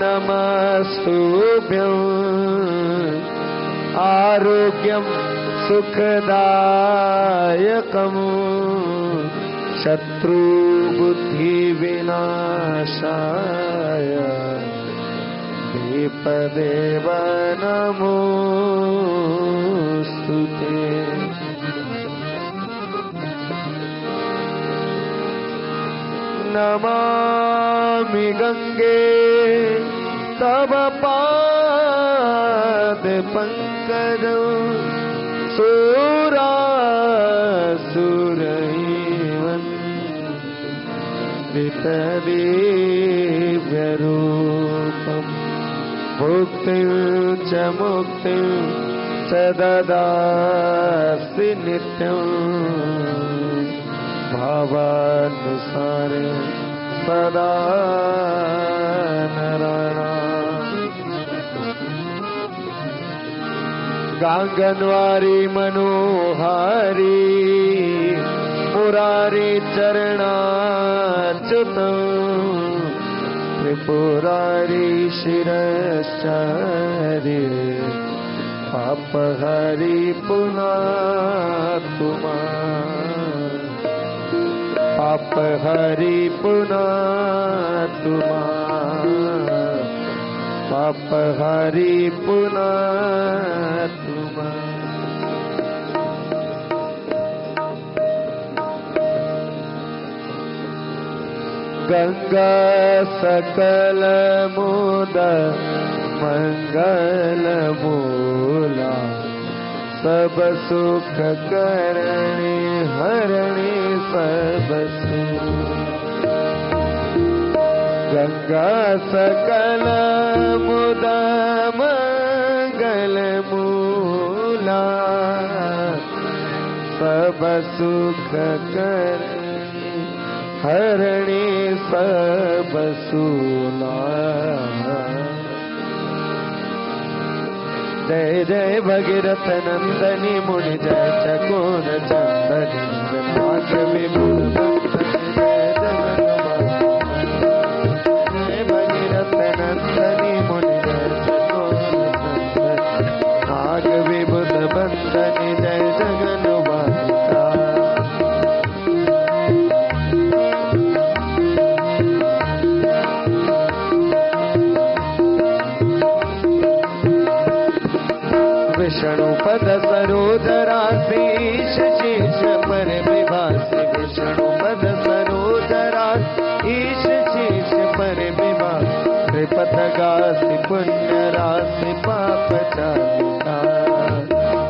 नमस्तुभ्यं आरोग्यं सुखदायकम् शत्रुबुद्धिविनाशाय दीपदेव नमोस्तुते। नमामि गंगे तव पादपङ्कजं सुरासुरैवन्दितदिव्यरूपं भुक्तिं च मुक्तिं च ददासि नित्यं भावानुसारे सदा नराणाम्। गांगनवारी मनोहारी मुरारी चरणाच्युतं त्रिपुरारी शिरश्चारी पापहरि पुनातुमा पापहरि पुनातुमा पापहरि पुनातुमा। गंगा सकल मोद मंगल मूला सब सुख करणी हरणी सब सुख। गंगा सकल मुद मंगल मंगल मूला सब सुख करणी हरणी सब सूला। जय जय भगीरथ नंदनी मुनि जय चकोर चंदनी नाथ विभुर जय भगीरथ नंदनी मुनि जय चकोर चंदनी नाग विभुत बंदनी जय जगन्माता। विष्णुपद सरोजराधीश शीश पर विभासी विष्णुपद सरोजराधीश शीश पर विभास त्रिपथ गासी पुण्य राशि पाप चालिका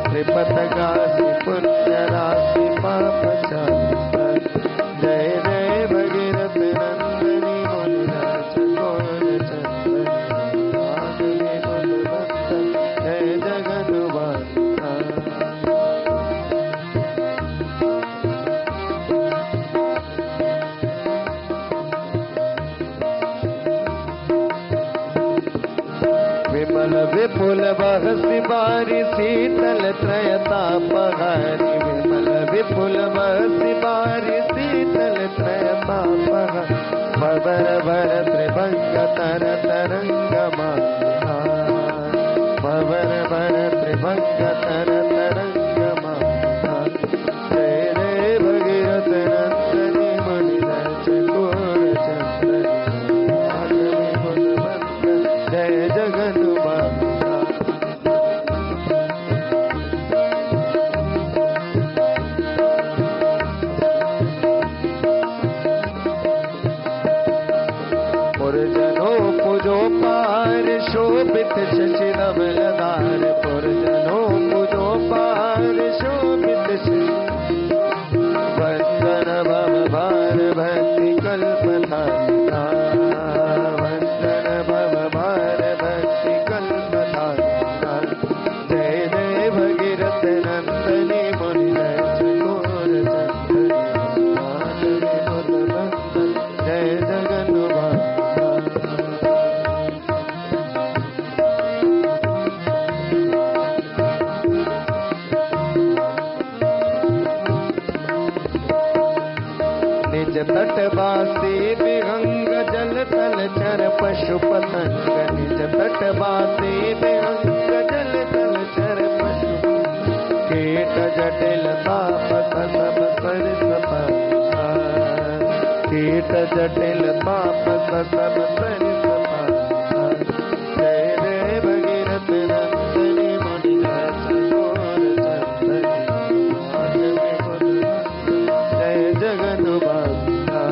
त्रिपथ गासी पुण्य राशि पाप चालिका। जय जय भगीरथ नंदनी मुनि चकोर चंदनी नाग विभुत बंदनी जय जगन्माता। विमल विपुल बहसि बारी शीतल त्रयता पहारी विमल विपुल बहसि बारी शीतल त्रयता पहारी भवर भर त्रिभंग तर तरंग माला भवर भर त्रिभंग तर तरंग माला। जय जय भगीरथ नंदनी मुनि चकोर चंदनी नाग विभुत बंदनी जय जगन्माता। पुरजनो पूजो पार शोभित शशि धवलधार पुरजनो पूजो पार शोभित शशि वंदन भव भार भक्ति कल्पधारिका वंदन भव भार भक्ति कल्पधारिका। जय जय भगीरथ नंदनी मुनि चकोर चंदनी नाथ विभुत बंदनी जय जगन्माता। निज तटवासी विहंग जल तल चर पशु पतंग निज तटवासी विहंग जल तल चर पशु कीट जटिल ताप सब सरिस पासा कीट जटिल ताप सब सरिस पासा। जय जय भगीरथ नंदनी मुनि चकोर चंदनी नाग विभुत जय जगन्माता।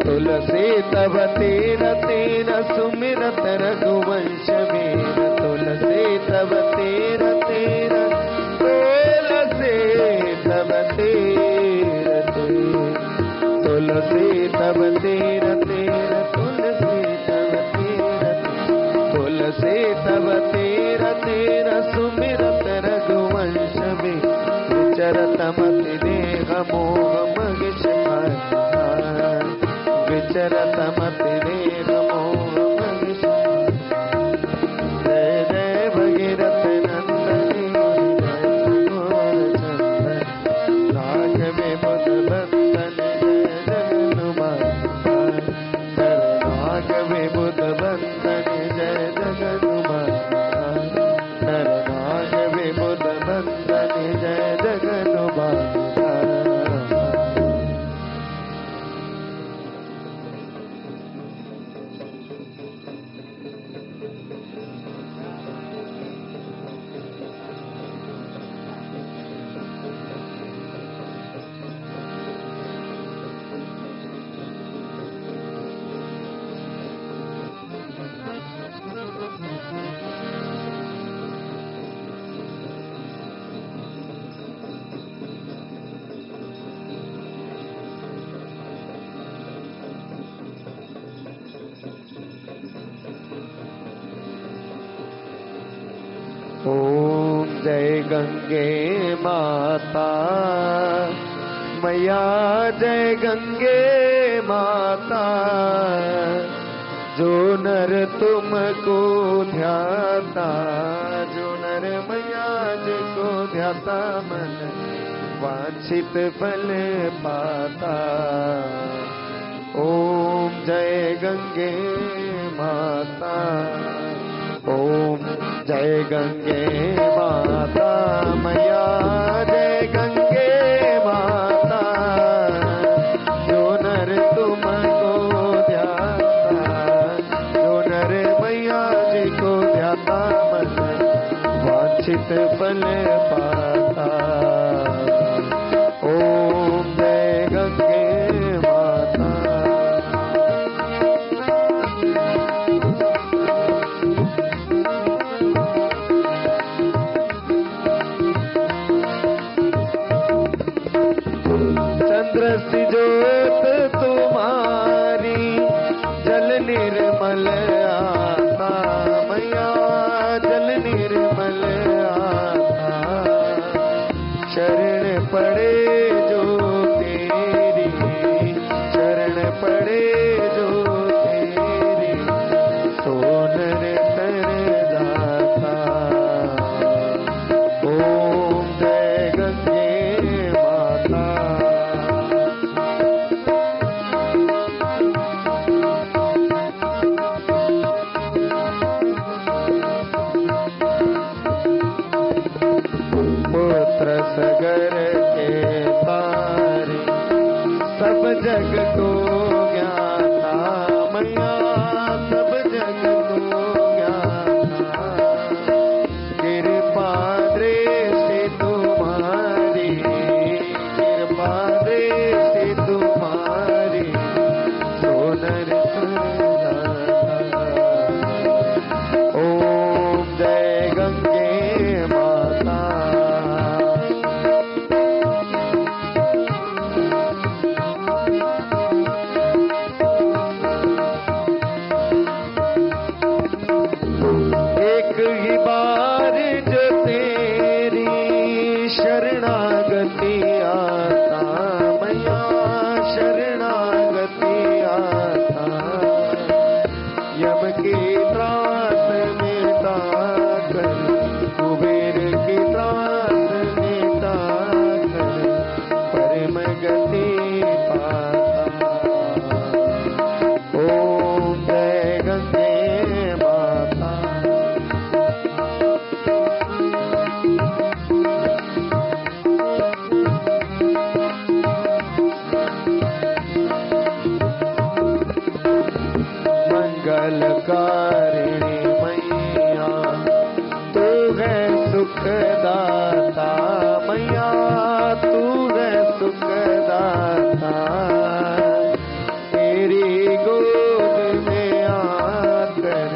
तुलसी तब तीर तीर सुमिरत रघुवंश वीर तुलसी तब तीर तीर तुलसी तब तीर तीर तुलसी तब तीर तीर तुलसी तब तीर तुलसी तब तीर तीर सुमिरत रघुवंश वीर विचरत मति देह मोह मगिष विचरत मति देह मोह मगिष। जय जय भगीरथ नंदनी चकोर चंदनी नाग विभुत बंदनी जय जगन्माता नाग विभुत बंदनी जय जगन्माता नाग विभुत बंदनी जय जगन्माता। गंगे माता, मैया जय गंगे माता। जो नर तुमको ध्याता, जो नर मैया जिसको ध्याता, मन वांछित फल पाता। ओम जय गंगे माता, ओम जय गंगे माता, मैया जय गंगे माता। जो नर तुमको ध्याता, जो नर मैया जी को ध्याता, मन वांछित फल पाता। ओम जय गंगे माता। चंद्र ज्योत तुम्हारी जल निर्मल आता, मैया जल निर्मल आता। शरण पड़े जो तेरी, शरण पड़े जो तेरी, सो नर तर जाता। ओम जय गंगे माता। पुत्र सगर के तारे, सब जग को ज्ञाता, मैया सब जग को ज्ञाता। कृपा दृष्टि तुम्हारी, कृपा दृष्टि तुम्हारी, सो नर तर जाता। ओम जय गंगे माता। एक ही बार जो तेरी शरणागति आता, मैया शरणागति आता। यम की त्रास मिटा कर, कुबेर की त्रास मिटा कर, परम गति पाता। ओम जय गंगे माता। मंगलकारिणी मैया तू है सुखदाता, मैया तू है सुखदाता। तेरी गोद में आकर,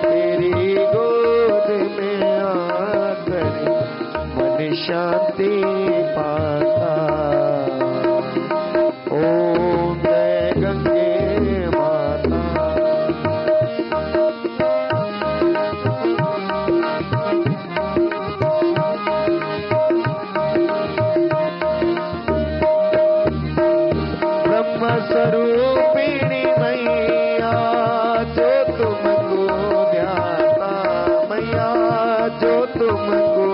तेरी गोद में आकर, मन शांति पाता। ओम जय गंगे माता। ब्रह्म स्वरूपिणी मैया जो तुमको ध्याता, मैया जो तुमको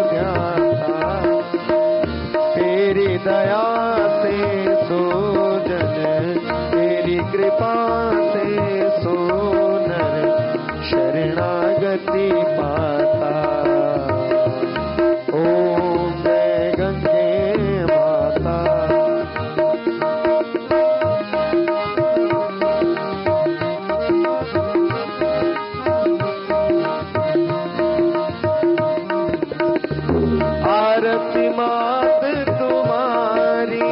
ध्याता। तेरी दया से सो जन, तेरी कृपा से सो नर, शरणागति पाता। ओम जय गंगे माता। आरती मात तुम्हारी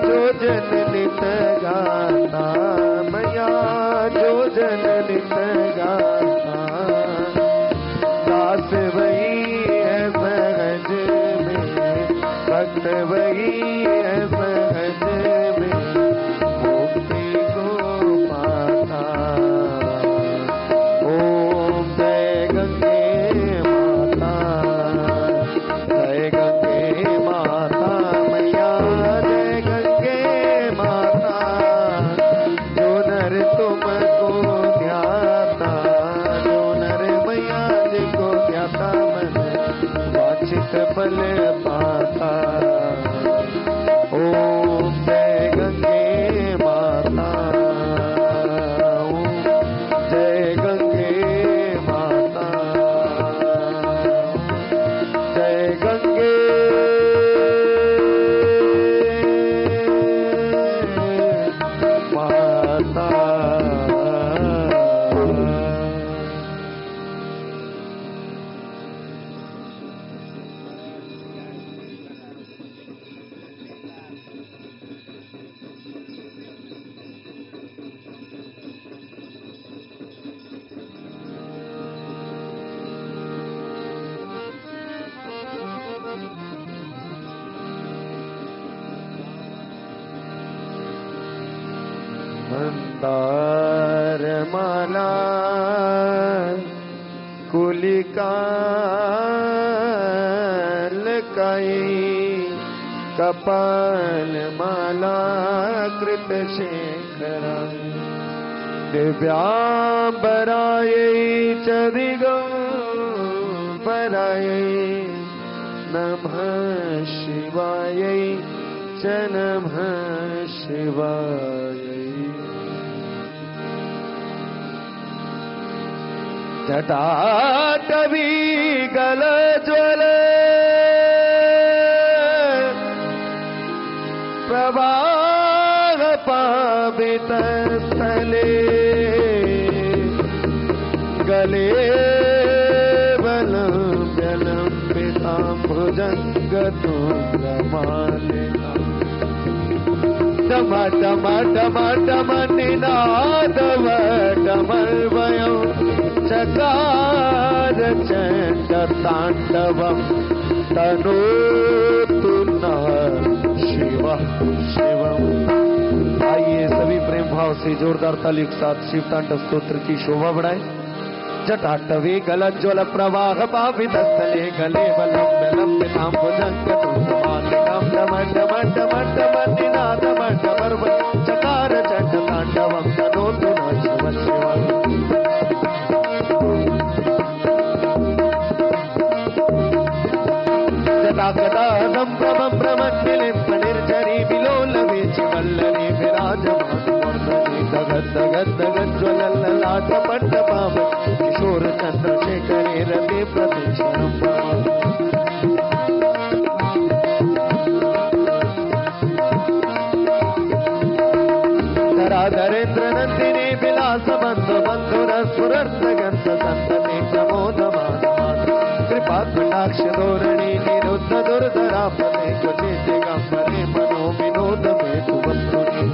जो जन नित गाता, मैया जो जन नित गाता। दास वही है सहज में, भक्त वही है सहज में, मुक्ति को पाता। ओम जय गंगे माता। मंदार माला कुलिकालकाई कपाल माला कृत शेखरा दिव्यांबरायै च दिगंबरायै नमः शिवायै च नमः शिवायै जटाटवी गलज्वल प्रवाह पावित स्थले गले भुजंगतुंगमालिका डम डम डम डम निनादव डमर्वयं चकार चंड तांडवं तनोतु नः शिवः शिवम्। आइए सभी प्रेम भाव से जोरदार ताली के साथ शिव तांडव स्तोत्र की शोभा बढ़ाएं। जटाटवी गलज्वल प्रवाह पावित स्थले गले वलंबितां भुजंगतुंगमालिकां डम डम डम डम निनादम डमर्वयं चकार चंड तांडवं तनोतु नः शिवः शिवम्। जटागदादं प्रभं प्रमन्निलिम्पनिर्झरी विलोलवीचि वल्लरी विराजमानमूर्धनि दगद्दगद्दगज्ज्वलल्ललाटपट्टपाव किशोर चन्द्रशेखरे रते प्रतीक्षणं धराधरेन्द्र नन्दिनी विलास बन्धु बन्धुरस्फुरर्धगन्ध सन्तते प्रमोदमान कृपा कटाक्ष धोरणी निरुद्ध दुर्धरापते क्वचित् दिगम्बरे मनो विनोद मेतु वस्तुनि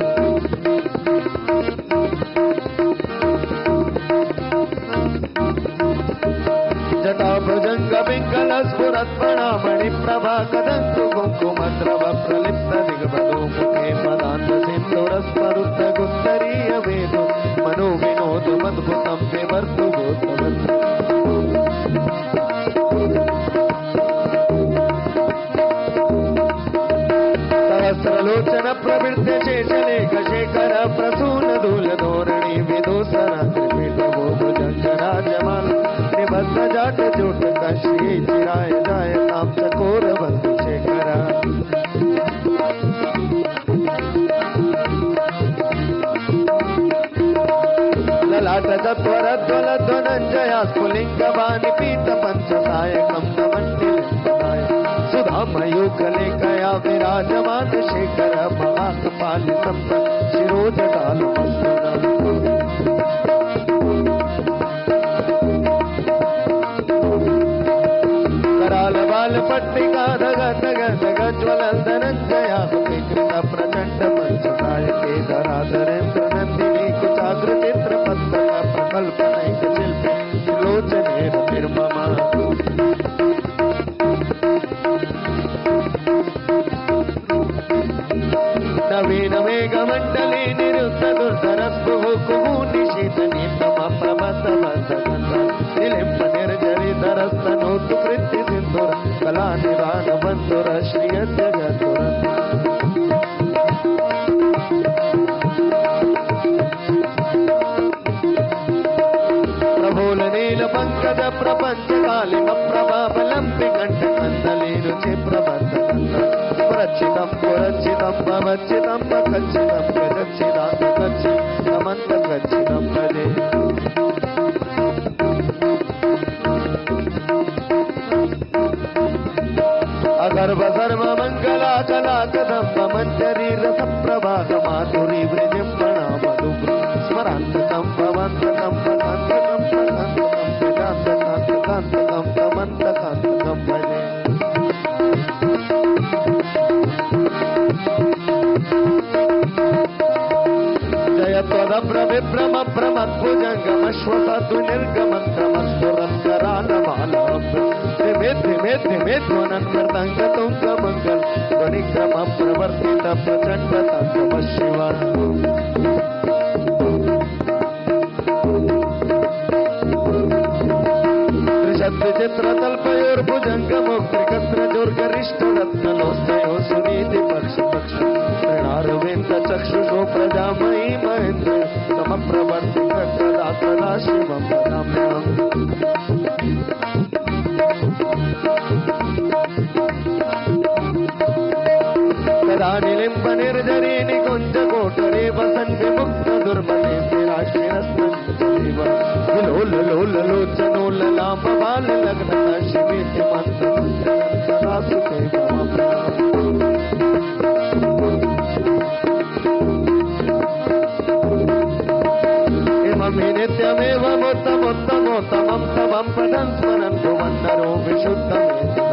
जटा भुजंग पिंगल स्फुरत्मणामणि प्रभा कदन्तु कुङ्कुमद्रव प्रलिप्त दिग्बधू मुखे पदान्त सिन्दूरस्फुरद्ध गुत्तरीय वेदो मनो विनोद मद्भुतं विवर्तु गोत्रवत् सहस्रलोचन प्रवृत्त शेषलेख शेखर प्रसून धूल धोरणी विदूसरा त्रिपीठ भुजंगराजमाल निबद्ध जाट जोट कश्री चिराय जाय ताम चकोर बंधु शेखरा ललाट तत्वर ध्वल ध्वनंजया स्फुलिंग वाणि पीत पंच सायकं नमन्निलिम्पनाय सुधामयूखले कया विराजमान शेखर महाकपाल संपत् शिरोजटाल कराल बाल पट्टिका धग धग धग ज्वलल धनंजया विकृत प्रचंड पंचकायके धराधरेन्द्र नंदिनी कुचाग्रचित्र पत्तक प्रकल्पनैक शिल्पे लोचने निर्ममा नवीन मेघमण्डले निरुद्ध दुर्धरस्पुः कुहूनिशीतनी तम प्रमथमन्दगन्ध निलिम्प निर्जरिधरस्तनोतु कृत्ति सिन्धुर कलानिदान बन्धुर श्रियस्य जतुर प्रभोल नील पंकज प्रपंच कालिम प्रभाबलंबि कंठ कंदली रुचि प्रबंध रक्षितं पुरक्षितं भवक्षितं पकक्षितं गजक्षितं गच्छितमन्त गच्छितं भजे अगर्भ सर्व मंगला कला कदम्ब मंजरी रस प्रभाग माधुरी वृजिम्बणा मधुग्र स्मरान्तकं भवन्तकं पदान्तकं पदान्तकं वेदान्तकान्तकान्तकं प्रमन्तकान्तकं भजे त्वदभ्रविभ्रम भ्रमद्भुजङ्गमश्वसतु निर्गमक्रमस्फुरत्करालमालम् धिमे धिमे धिमे ध्वनन्मृदङ्गतुङ्गमङ्गल ध्वनिक्रम प्रवर्तित प्रचण्ड तङ्गम शिवा चित्रतल्पयोर्भुजङ्गमुक्तिकस्रजोर्गरिष्ठरत्नलोस्तयो सुनीति पक्ष तृणारविन्द चक्षुषो प्रजामयी महेन्द्र समप्रवर्तिकदा शिवं वदाम्यहम् कदा निलिम्बनिर्झरी निकुञ्जकोटरे वसन् विमुक्त दुर्मते राष्ट्रिरस्मञ्जीव विलोललोललोचनोल्ललामबाललग्नता शिवेति मन्त्रमन्त्रसदा सुते इममि नित्यमेवमुत्तमोत्तमोत्तमं तमं पदं स्मरन् भुवन्नरो विशुद्धमेति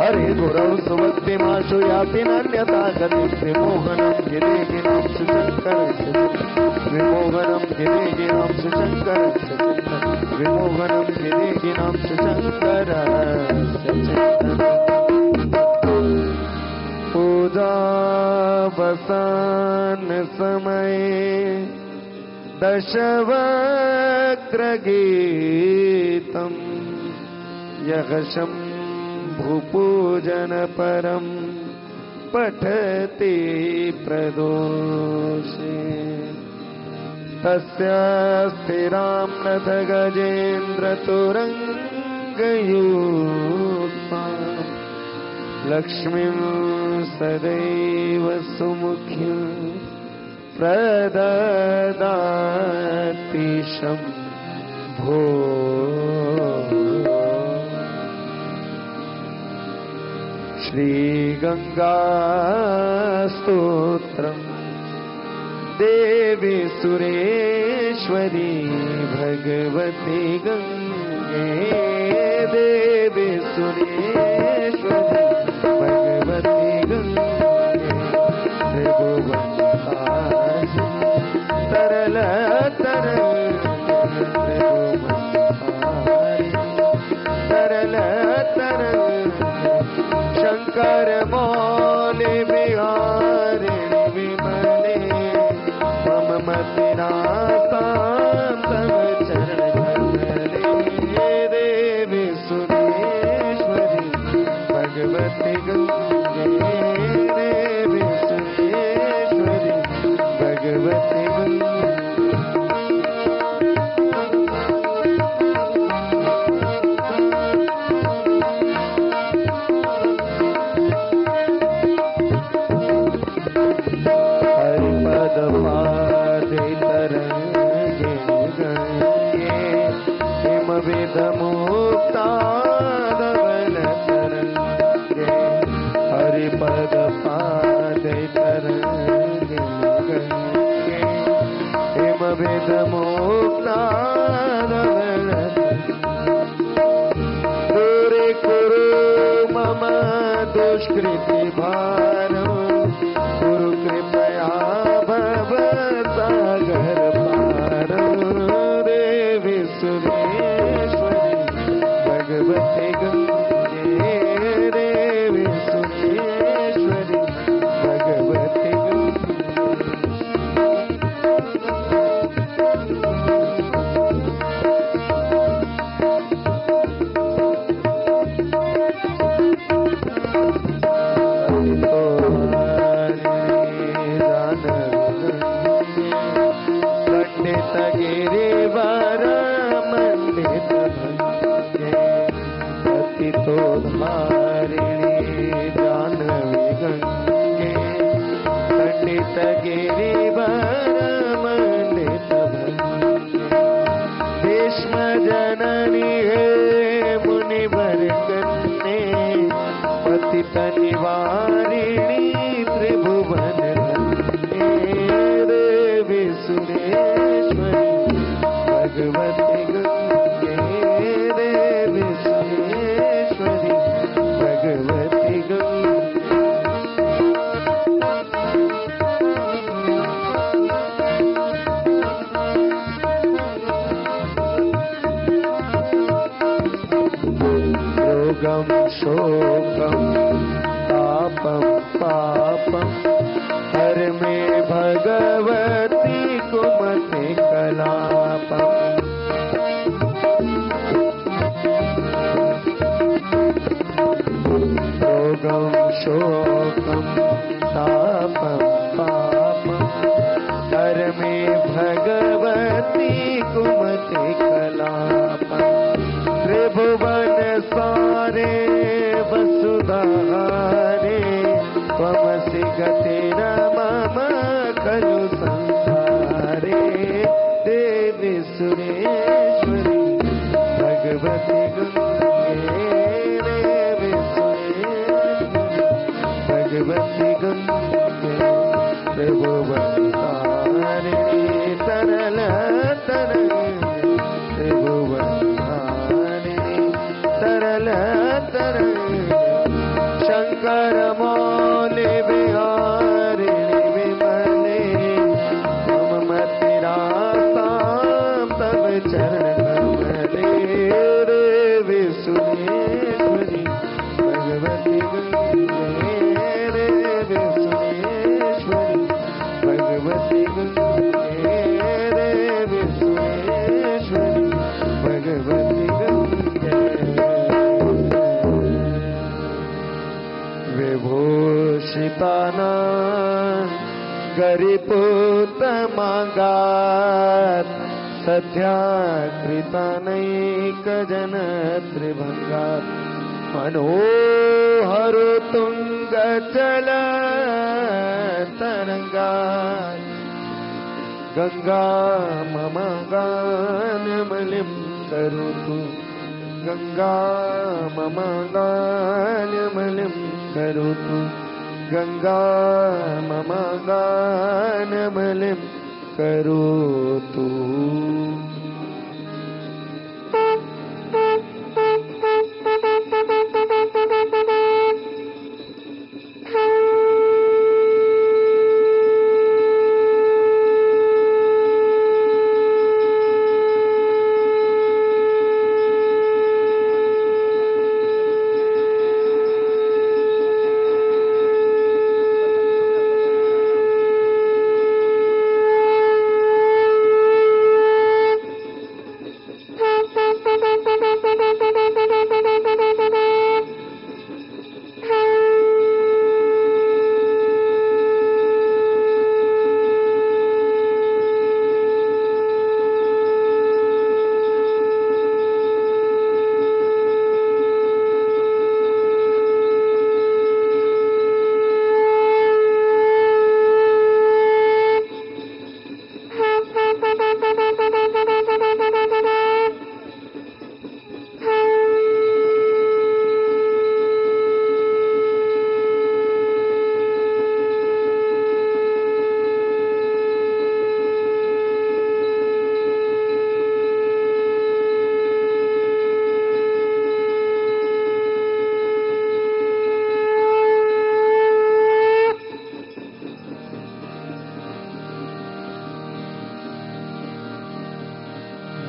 हरे गुरौ सुभक्तिमाशु याति नान्यथा गतिं विमोहनं गिरेगिनां सुशङ्करस्य विमोहनं गिरेगिनां सुशङ्करस्य विमोहनं गिरेगिनां सुशङ्करस्य पूजावसान समये दशवक्त्रगीतं यः भूपूजन परम पठति प्रदोषे तस्य स्थिरां नथ गजेन्द्र तुरङ्गयूपां लक्ष्मीं सदैव सुमुख्यं प्रददाति शम्भो श्रीगंगा स्तोत्रम देवी सुरेश्वरी भगवती गंगे देवी सुरेश्वरी भगवती गंगे त्रिभुवनतारिणी तरल तरल तरल तरल शंकर मौले बिहारिणी विमले मम मतिनाथां तव चरण कमले देवी सुरेश्वरी भगवती गंगे देवी सुरेश्वरी भगवती गंगे विदमुक्तादवल तरंगे हरिपद पादे तरंगे गंगे हिम विदमुक्तादवल दूरे कुरु मम दुष्कृति भारं कुरु कृपया भव सागर पारं देवी सुरेश्वरी भगवती गंगे देवी सुरेश्वरी भगवती पंडित गिरिवर मंडित भंगे पतितो धारिणी जानवी गंगे पंडित गिरिवर मंडित भंगे भीष्म जननी है मुनिवर कन्ने पतित निवारिणी त्रिभुवन देवी सुरेश्वरी भगवती गंगे देवी सुरेश्वरी भगवती गंगे योगम शोकम तापम पापम हर में भगवती कुमति कलापम शोकं तापं पापं धर्मे भगवती कुमति कलापं त्रिभुवन सारे वसुधारे त्वमसि गतिर्मम खलु संसारे देवी सुरेश्वरी भगवती गंगे देवी सुरेश्वरी भगवती गंगे त्रिभुवनधारिणी तरल तरंगिणी त्रिभुवनधारिणी तरल तरंगिणी शंकर मौलि विहारिणि विमले मम मतिरासां तव चरण कमले देवी सुरेश्वरी भगवती गंगे देवी सुरेश्वरी भगवती गंगे देवी सुरेश्वरी भगवती गंगे विभूषिताना गरिपूतमागात् सध्या कृतानैकजन त्रिभंगात् मनोहर तुंगचल तरंगात् गंगा मम गानमलिं करोतु गंगा मम गानमलिं करोतु गंगा मम गानमलिं करोतु।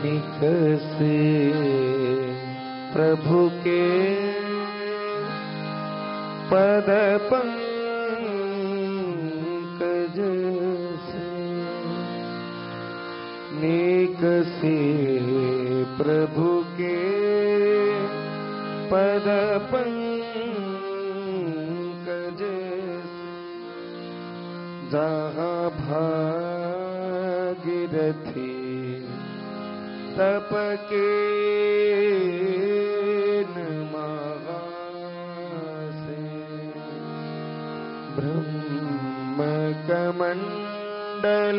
निकसे प्रभु के पद पंकज से निकसे प्रभु के पद पंकज जहाँ भागीरथी तप के नमासे ब्रह्म कमंडल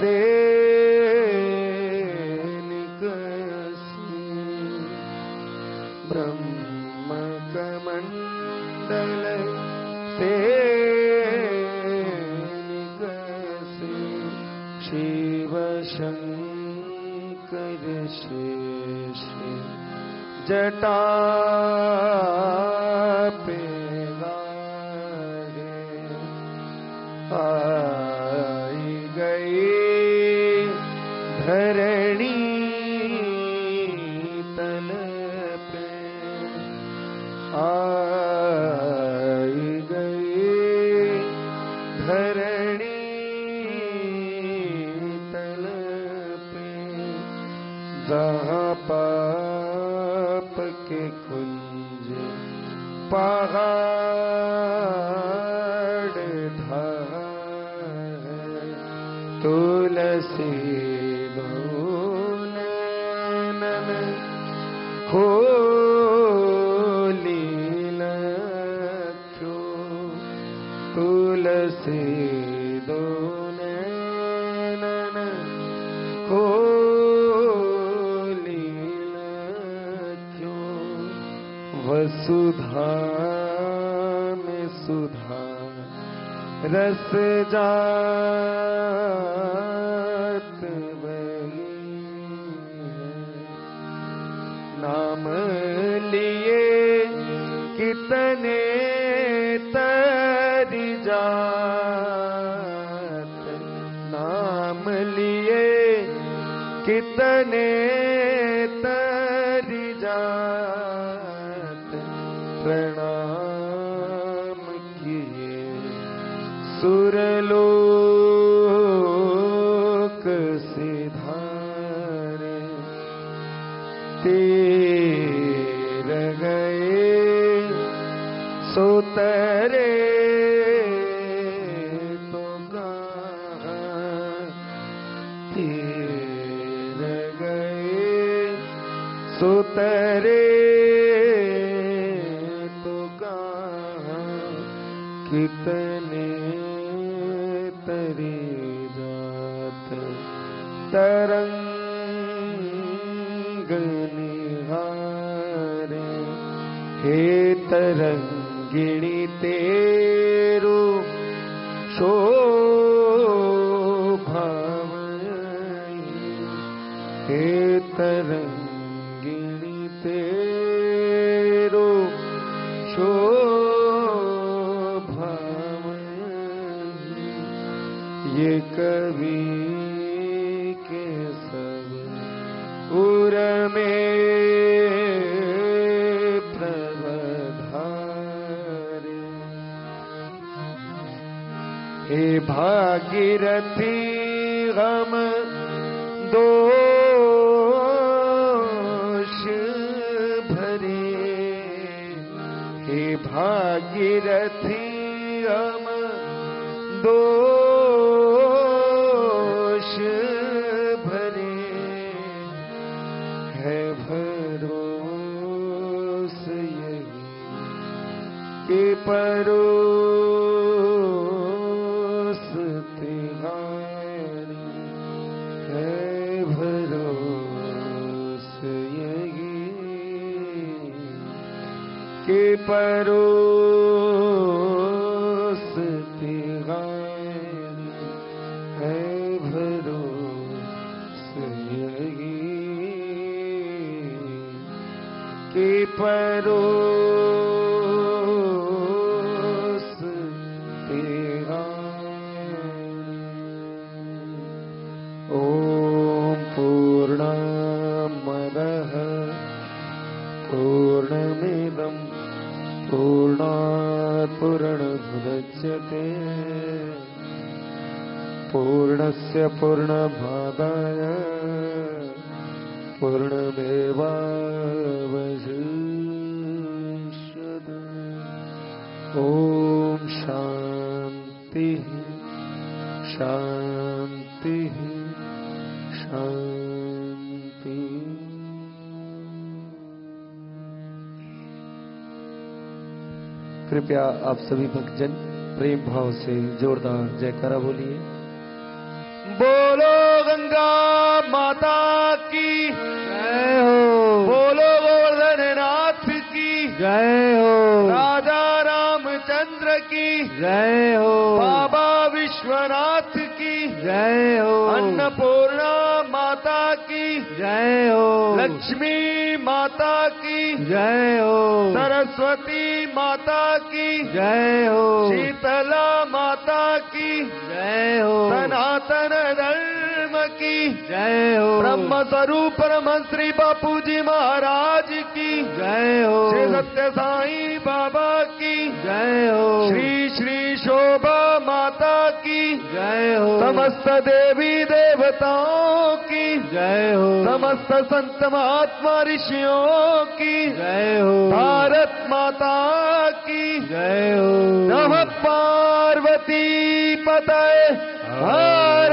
से निकसी ब्रह्म कमंडल से निकसी शिव शंकर शेष जटा पे गाए आई गई धरणी तल पे आई गई धरणी तल पे जहाँ पाप के कुंज पहाड़ तुलसी नैनन खोली लख्यो, तुलसी नैनन खोली लख्यो, वसुधा में सुधा रस जात बनी है, नाम लिए कितने तरी जात, नाम लिए कितने तरी जात, प्रणाम किए सुरलोक सिधारे, तीर गए सोतरे तो कहाँ, तीर गए सोतरे तो कहाँ, कितने तरी जात तरंग निहारे, हे तरंगिणी तेरो शोभामयी, हे तरंगिणी तेरो शोभामयी, ये कवि के सब उर में प्रवधारे, हे भागीरथी हम दोष भरे, हे भागीरथी हम दोष भरे, है भरोस यही कि परोस तिहारी, है भरोस यही कि परोस तिहारी, है भरोस यही कि परोस तिहारी। ओम पूर्णमदः पूर्णमिदं पूर्णात् पूर्णमुदच्यते, पूर्णस्य पूर्णमादाय पूर्णमेवावशिष्यते। ओम शांति शांति शांति। कृपया आप सभी भक्तजन प्रेम भाव से जोरदार जयकारा बोलिए। बोलो गंगा माता की जय हो, बोलो गोवर्धन नाथ की जय हो, राजा रामचंद्र की जय हो, बाबा विश्वनाथ की जय हो, अन्नपूर्णा माता की जय हो, लक्ष्मी माता की जय हो, सरस्वती माता की जय हो, शीतला माता की जय हो, सनातन धर्म की जय हो, ब्रह्म स्वरूप परम श्री बापू जी महाराज की जय हो, श्री सत्य साई बाबा की जय हो, श्री श्री शोभा माता की जय हो, समस्त देवी देवताओं की जय हो, समस्त संत महात्मा ऋषियों की जय हो, भारत माता की जय हो। नमः पार्वती पतये हर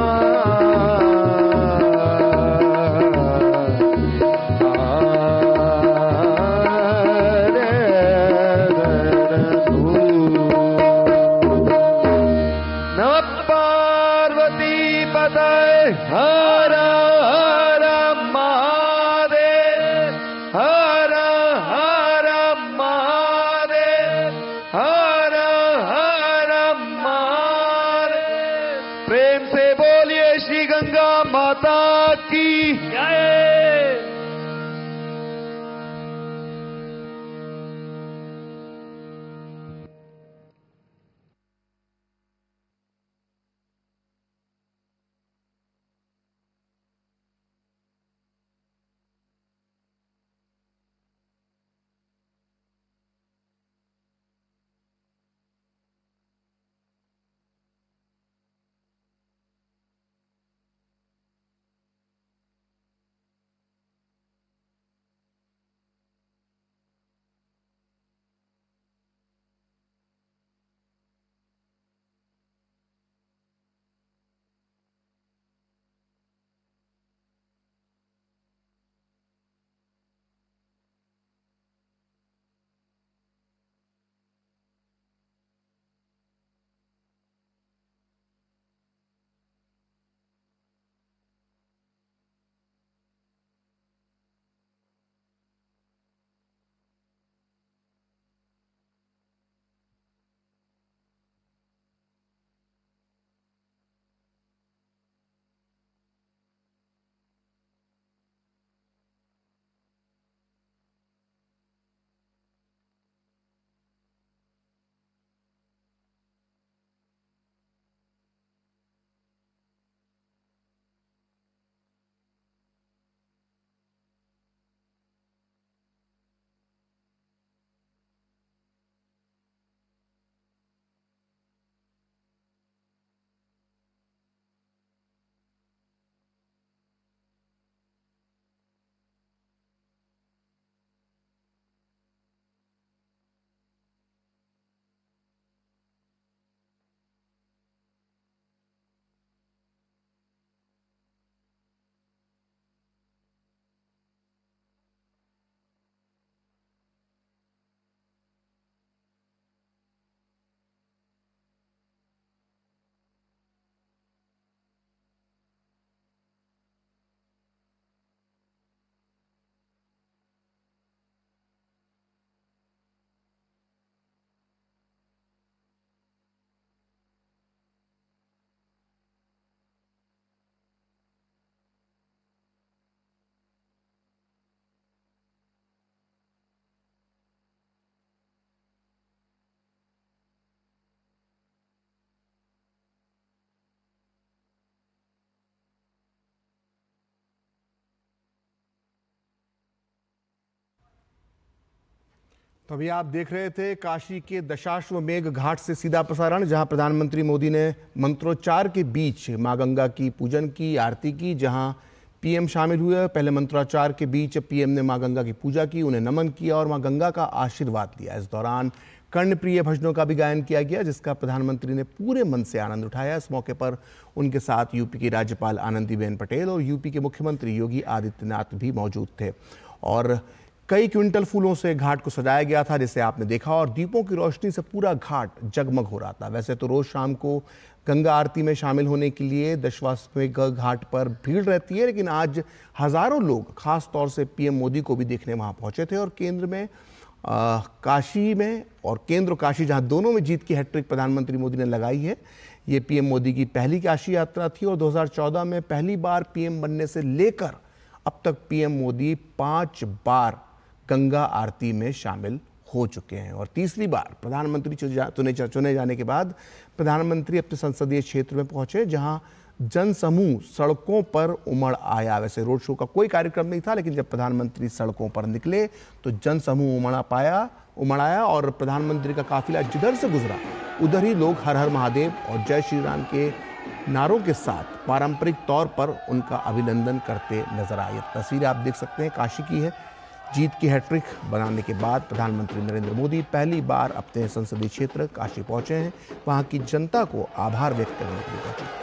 हर हर महादेव, हर हर महादेव, हर हर महादेव। प्रेम से बोलिए श्री गंगा माता की जय। तो अभी आप देख रहे थे काशी के दशाश्वमेध घाट से सीधा प्रसारण, जहां प्रधानमंत्री मोदी ने मंत्रोच्चार के बीच मां गंगा की पूजन की, आरती की, जहां पीएम शामिल हुए। पहले मंत्रोच्चार के बीच पीएम ने मां गंगा की पूजा की, उन्हें नमन किया और मां गंगा का आशीर्वाद लिया। इस दौरान कर्णप्रिय भजनों का भी गायन किया गया, जिसका प्रधानमंत्री ने पूरे मन से आनंद उठाया। इस मौके पर उनके साथ यूपी की राज्यपाल आनंदीबेन पटेल और यूपी के मुख्यमंत्री योगी आदित्यनाथ भी मौजूद थे। और कई क्विंटल फूलों से घाट को सजाया गया था, जिसे आपने देखा, और दीपों की रोशनी से पूरा घाट जगमग हो रहा था। वैसे तो रोज शाम को गंगा आरती में शामिल होने के लिए दशाश्वमेध घाट पर भीड़ रहती है, लेकिन आज हजारों लोग खास तौर से पीएम मोदी को भी देखने वहां पहुंचे थे। और केंद्र में काशी में और केंद्र काशी, जहां दोनों में जीत की हैट्रिक प्रधानमंत्री मोदी ने लगाई है। ये पीएम मोदी की पहली काशी यात्रा थी और 2014 में पहली बार पीएम बनने से लेकर अब तक पीएम मोदी 5 बार गंगा आरती में शामिल हो चुके हैं। और तीसरी बार प्रधानमंत्री चुने जाने के बाद प्रधानमंत्री अपने संसदीय क्षेत्र में पहुंचे, जहां जनसमूह सड़कों पर उमड़ आया। वैसे रोड शो का कोई कार्यक्रम नहीं था, लेकिन जब प्रधानमंत्री सड़कों पर निकले तो जनसमूह उमड़ आया और प्रधानमंत्री का काफिला जिधर से गुजरा उधर ही लोग हर हर महादेव और जय श्री राम के नारों के साथ पारंपरिक तौर पर उनका अभिनंदन करते नजर आए। ये तस्वीर आप देख सकते हैं काशी की है। जीत की हैट्रिक बनाने के बाद प्रधानमंत्री नरेंद्र मोदी पहली बार अपने संसदीय क्षेत्र काशी पहुंचे हैं। वहां की जनता को आभार व्यक्त करने के लिए पहुंचे।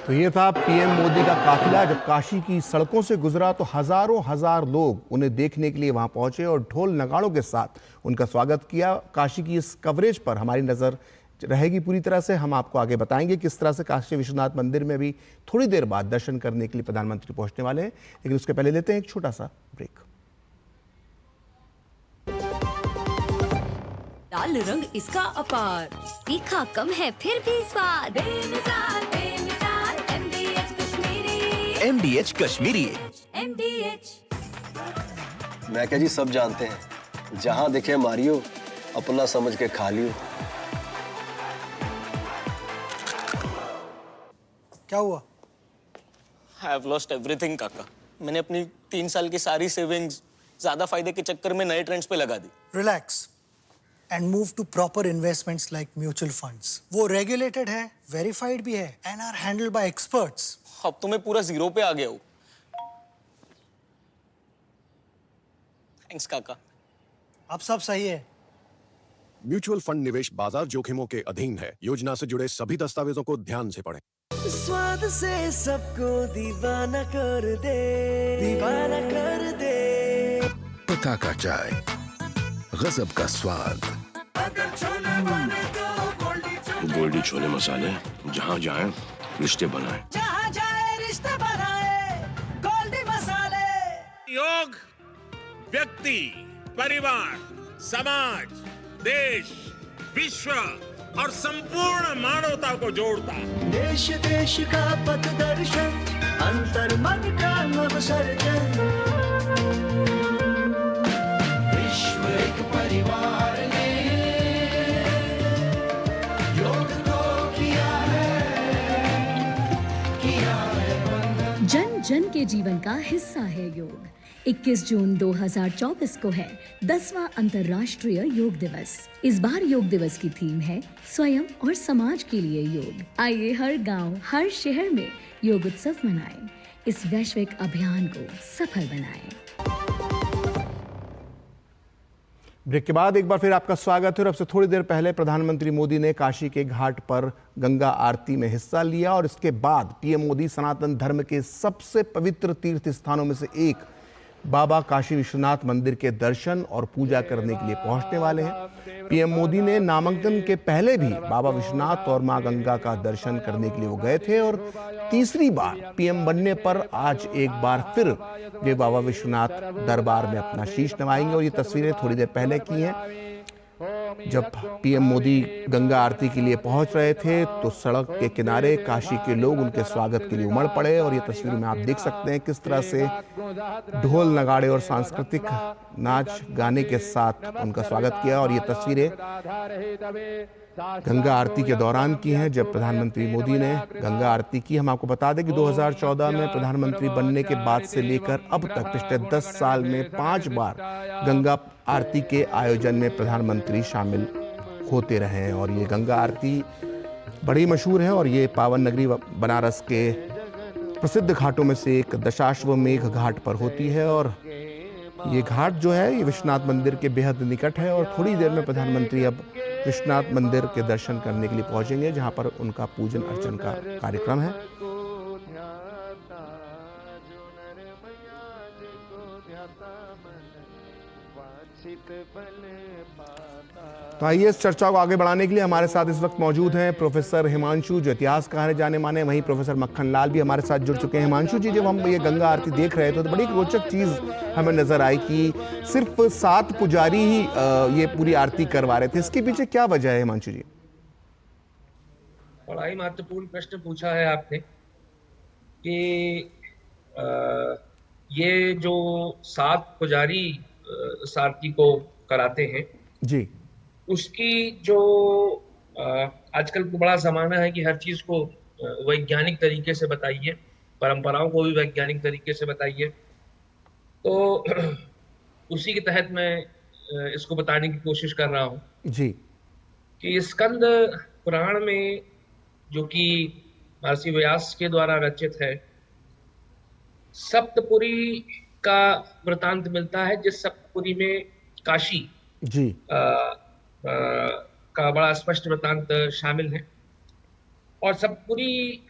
तो ये था पीएम मोदी का काफिला जब काशी की सड़कों से गुजरा तो हजारों हजार लोग उन्हें देखने के लिए वहां पहुंचे और ढोल नगाड़ों के साथ उनका स्वागत किया। काशी की इस कवरेज पर हमारी नजर रहेगी पूरी तरह से। हम आपको आगे बताएंगे किस तरह से काशी विश्वनाथ मंदिर में भी थोड़ी देर बाद दर्शन करने के लिए प्रधानमंत्री पहुंचने वाले हैं, लेकिन उसके पहले लेते हैं एक छोटा सा ब्रेक। लाल रंग इसका अपार, तीखा कम है फिर भी स्वाद। MDH कश्मीरी। MDH। मैं क्या जी सब जानते हैं, जहां दिखे मारियो अपना समझ के खा लियो। क्या हुआ? I have lost everything काका। मैंने अपनी 3 साल की सारी सेविंग्स ज्यादा फायदे के चक्कर में नए ट्रेंड्स पे लगा दी। Relax and move to proper investments like mutual funds. वो रेगुलेटेड है, वेरीफाइड भी है and are handled by experts. अब तो मैं पूरा जीरो पे आ गया हूँ। थैंक्स काका। अब सब सही है। म्यूचुअल फंड निवेश बाजार जोखिमों के अधीन है। योजना से जुड़े सभी दस्तावेजों को ध्यान से पढ़ें। स्वाद से सबको दीवाना कर दे, दीवाना कर दे। पता का चाय, गजब का स्वाद। अगर छोले बने तो गोल्डी छोले मसाले, जहाँ जाए रिश्ते बनाए, जहाँ जाए रिश्ते बनाए, गोल्डी मसाले। योग व्यक्ति, परिवार, समाज, देश, विश्व और संपूर्ण मानवता को जोड़ता। देश देश का पथदर्शन, अंतर मन का नव सर्जन। विश्व एक परिवार ने योग को किया है बंधन। जन जन के जीवन का हिस्सा है योग। 21 जून 2024 को है 10वां अंतर्राष्ट्रीय योग दिवस। इस बार योग दिवस की थीम है स्वयं और समाज के लिए योग। आइए हर गांव, हर शहर में योग उत्सव मनाएं। इस वैश्विक अभियान को सफल बनाएं। ब्रेक के बाद एक बार फिर आपका स्वागत है। और अब से थोड़ी देर पहले प्रधानमंत्री मोदी ने काशी के घाट पर गंगा आरती में हिस्सा लिया और इसके बाद पीएम मोदी सनातन धर्म के सबसे पवित्र तीर्थ स्थानों में से एक बाबा काशी विश्वनाथ मंदिर के दर्शन और पूजा करने के लिए पहुंचने वाले हैं। पीएम मोदी ने नामांकन के पहले भी बाबा विश्वनाथ और मां गंगा का दर्शन करने के लिए वो गए थे और तीसरी बार पीएम बनने पर आज एक बार फिर वे बाबा विश्वनाथ दरबार में अपना शीश नवाएंगे। और ये तस्वीरें थोड़ी देर पहले की हैं। जब पीएम मोदी गंगा आरती के लिए पहुंच रहे थे तो सड़क के किनारे काशी के लोग उनके स्वागत के लिए उमड़ पड़े और ये तस्वीर में आप देख सकते हैं किस तरह से ढोल नगाड़े और सांस्कृतिक नाच गाने के साथ उनका स्वागत किया। और ये तस्वीरें गंगा आरती के दौरान की हैं जब प्रधानमंत्री मोदी ने गंगा आरती की। हम आपको बता दें कि 2014 में प्रधानमंत्री बनने के बाद से लेकर अब तक पिछले 10 साल में 5 बार गंगा आरती के आयोजन में प्रधानमंत्री शामिल होते रहे हैं। और ये गंगा आरती बड़ी मशहूर है और ये पावन नगरी बनारस के प्रसिद्ध घाटों में से एक दशाश्वमेध घाट पर होती है। और ये घाट जो है ये विश्वनाथ मंदिर के बेहद निकट है और थोड़ी देर में प्रधानमंत्री अब विश्वनाथ मंदिर के दर्शन करने के लिए पहुंचेंगे जहां पर उनका पूजन अर्चन का कार्यक्रम है। तो आइए इस चर्चा को आगे बढ़ाने के लिए हमारे साथ इस वक्त मौजूद हैं प्रोफेसर हिमांशु जो इतिहासकार हैं जाने माने, वहीं प्रोफेसर मक्खन लाल भी हमारे साथ जुड़ चुके हैं। हिमांशु जी, जब हम ये गंगा आरती देख रहे थे तो बड़ी रोचक चीज़ हमें नजर आई कि सिर्फ 7 पुजारी ही ये पूरी आरती करवा रहे थे। इसके पीछे क्या वजह है हिमांशु जी? बड़ा ही महत्वपूर्ण प्रश्न पूछा है आपने कि ये जो 7 पुजारी इस आरती को कराते हैं जी, उसकी जो आजकल को बड़ा जमाना है कि हर चीज को वैज्ञानिक तरीके से बताइए, परंपराओं को भी वैज्ञानिक तरीके से बताइए। तो उसी के तहत मैं इसको बताने की कोशिश कर रहा हूँ जी कि स्कंद पुराण में, जो कि महर्षि व्यास के द्वारा रचित है, सप्तपुरी का वृतांत मिलता है, जिस सप्तपुरी में काशी जी का बड़ा स्पष्ट वृतांत शामिल है। और सप्तपुरी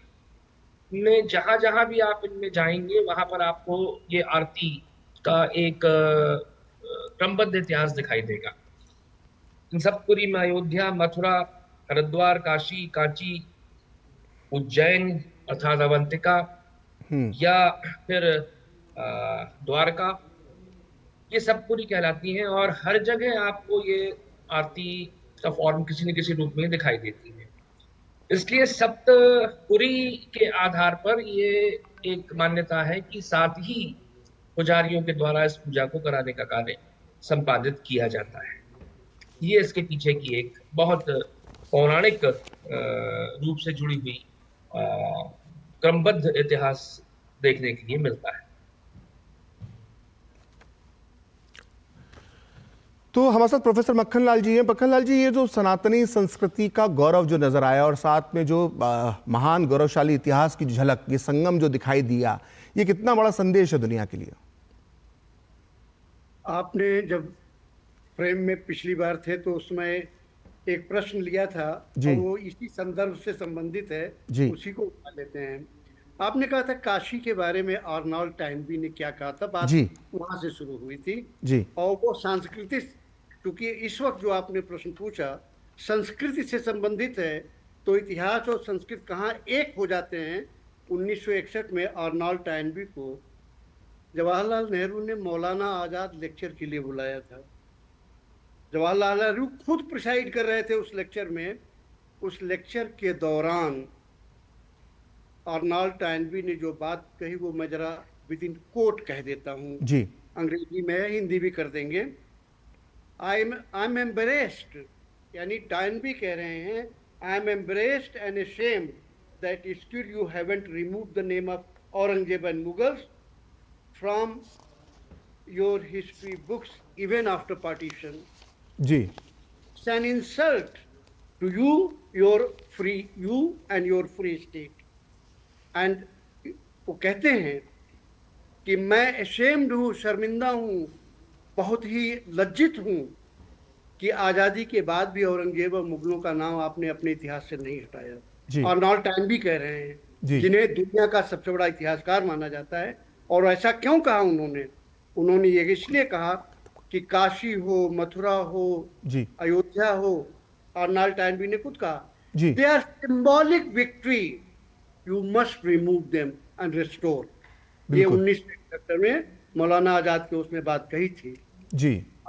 में जहां जहां भी आप इनमें जाएंगे वहां पर आपको ये आरती का एक क्रमबद्ध इतिहास दिखाई देगा। इन सप्तपुरी में अयोध्या, मथुरा, हरिद्वार, काशी, कांची, उज्जैन अर्थात अवंतिका या फिर द्वारका, ये सप्तपुरी कहलाती हैं। और हर जगह आपको ये आरती का फॉर्म किसी न किसी रूप में दिखाई देती है। इसलिए सप्तपुरी के आधार पर ये एक मान्यता है कि 7 ही पुजारियों के द्वारा इस पूजा को कराने का कार्य संपादित किया जाता है। ये इसके पीछे की एक बहुत पौराणिक रूप से जुड़ी हुई क्रमबद्ध इतिहास देखने के लिए मिलता है। तो हमारे साथ प्रोफेसर मक्खन लाल जी हैं। मक्खन लाल जी, ये जो सनातनी संस्कृति का गौरव जो नजर आया और साथ में जो महान गौरवशाली इतिहास की झलक, ये संगम जो दिखाई दिया, ये कितना बड़ा संदेश है दुनिया के लिए? आपने जब फ्रेम में पिछली बार थे तो उसमें एक प्रश्न लिया था और वो इसी संदर्भ से संबंधित है, उसी को उठा लेते हैं। आपने कहा था काशी के बारे में आर्नोल्ड टॉयनबी ने क्या कहा था, बात वहां से शुरू हुई थी। और वो सांस्कृतिक, क्योंकि इस वक्त जो आपने प्रश्न पूछा संस्कृति से संबंधित है, तो इतिहास और संस्कृत कहाँ एक हो जाते हैं। 1961 में आर्नोल्ड टॉयनबी को जवाहरलाल नेहरू ने मौलाना आजाद लेक्चर के लिए बुलाया था। जवाहरलाल नेहरू खुद प्रिसाइड कर रहे थे उस लेक्चर में। उस लेक्चर के दौरान आर्नोल्ड टॉयनबी ने जो बात कही वो मैं जरा विद इन कोट कह देता हूँ, अंग्रेजी में, हिंदी भी कर देंगे। आई एम एम्बरेस्ड, यानी टॉयनबी कह रहे हैं, I am embarrassed and ashamed that still you haven't removed the name of Aurangzeb and Mughals from your history books even after partition. It's an insult to you, you and your free state. And वो कहते हैं कि मैं ashamed हूँ, शर्मिंदा हूँ, बहुत ही लज्जित हूँ कि आज़ादी के बाद भी औरंगजेब और मुगलों का नाम आपने अपने इतिहास से नहीं हटाया। आर्नोल्ड टॉयनबी कह रहे हैं, जिन्हें दुनिया का सबसे बड़ा इतिहासकार माना जाता है। और ऐसा क्यों कहा उन्होंने ये इसलिए कहा कि काशी हो, मथुरा हो, अयोध्या हो, आर्नोल्ड टॉयनबी ने खुद कहा, they are symbolic victory, you must remove them and restore. ये 1971 में मौलाना आजाद के उसमें बात कही थी।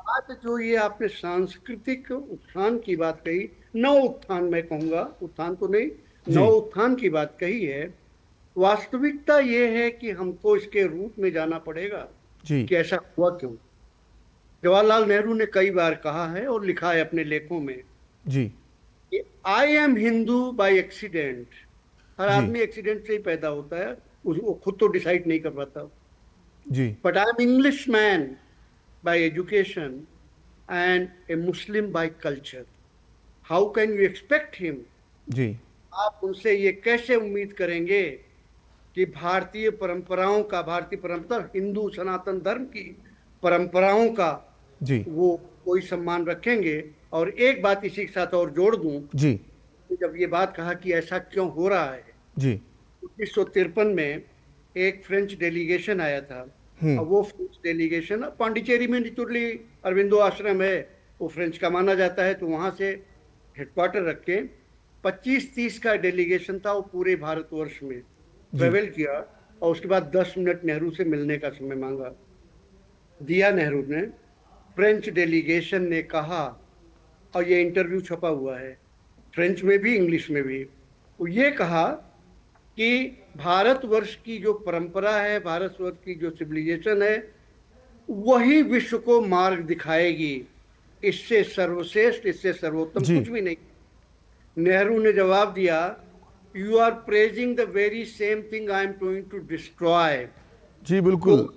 बात जो ये आपने सांस्कृतिक उत्थान की बात कही, नव उत्थान मैं कहूंगा, उत्थान तो नहीं, नव उत्थान की बात कही है, वास्तविकता ये है कि हमको इसके रूट में जाना पड़ेगा कि ऐसा हुआ क्यों। जवाहरलाल नेहरू ने कई बार कहा है और लिखा है अपने लेखों में जी, I am Hindu by accident. हर आदमी एक्सीडेंट से ही पैदा होता है, वो खुद तो डिसाइड नहीं कर पाता जी। But I am Englishman by education and a Muslim by culture. How can you expect him? जी, आप उनसे ये कैसे उम्मीद करेंगे कि भारतीय परंपराओं का, भारतीय परंपरा हिंदू सनातन धर्म की परंपराओं का जी, वो कोई सम्मान रखेंगे। और एक बात इसी के साथ और जोड़ दूं जी, जब ये बात कहा कि ऐसा क्यों हो रहा है, जी, 1953 में एक फ्रेंच डेलीगेशन आया था और वो फ्रेंच डेलीगेशन पांडिचेरी में नेचुरली अरविंदो आश्रम है, वो फ्रेंच का माना जाता है, तो वहां से हेडक्वार्टर रख के 25-30 का डेलीगेशन था, वो पूरे भारतवर्ष में ट्रेवल किया और उसके बाद 10 मिनट नेहरू से मिलने का समय मांगा। दिया नेहरू ने। फ्रेंच डेलीगेशन ने कहा, और ये इंटरव्यू छपा हुआ है फ्रेंच में भी इंग्लिश में भी, वो ये कहा कि भारतवर्ष की जो परंपरा है, भारतवर्ष की जो सिविलाइजेशन है, वही विश्व को मार्ग दिखाएगी, इससे सर्वश्रेष्ठ, इससे सर्वोत्तम कुछ भी नहीं। नेहरू ने जवाब दिया, you are praising the very same thing I am going to destroy. जी बिल्कुल,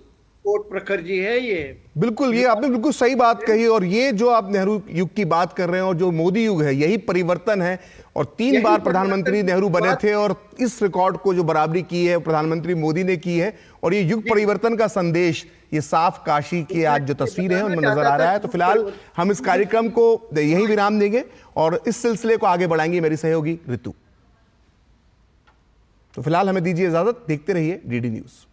कोट प्रखर जी है ये। बिल्कुल, ये आपने बिल्कुल सही बात कही। और ये जो आप नेहरू युग की बात कर रहे हैं और जो मोदी युग है, यही परिवर्तन है। और 3 बार प्रधानमंत्री नेहरू बने थे और इस रिकॉर्ड को जो बराबरी की है प्रधानमंत्री मोदी ने की है। और ये युग परिवर्तन का संदेश, ये साफ काशी की आज जो तस्वीर है उनमें नजर आ रहा है। तो फिलहाल हम इस कार्यक्रम को यही विराम देंगे और इस सिलसिले को आगे बढ़ाएंगे मेरी सहयोगी ऋतु। तो फिलहाल हमें दीजिए इजाजत, देखते रहिए डीडी न्यूज।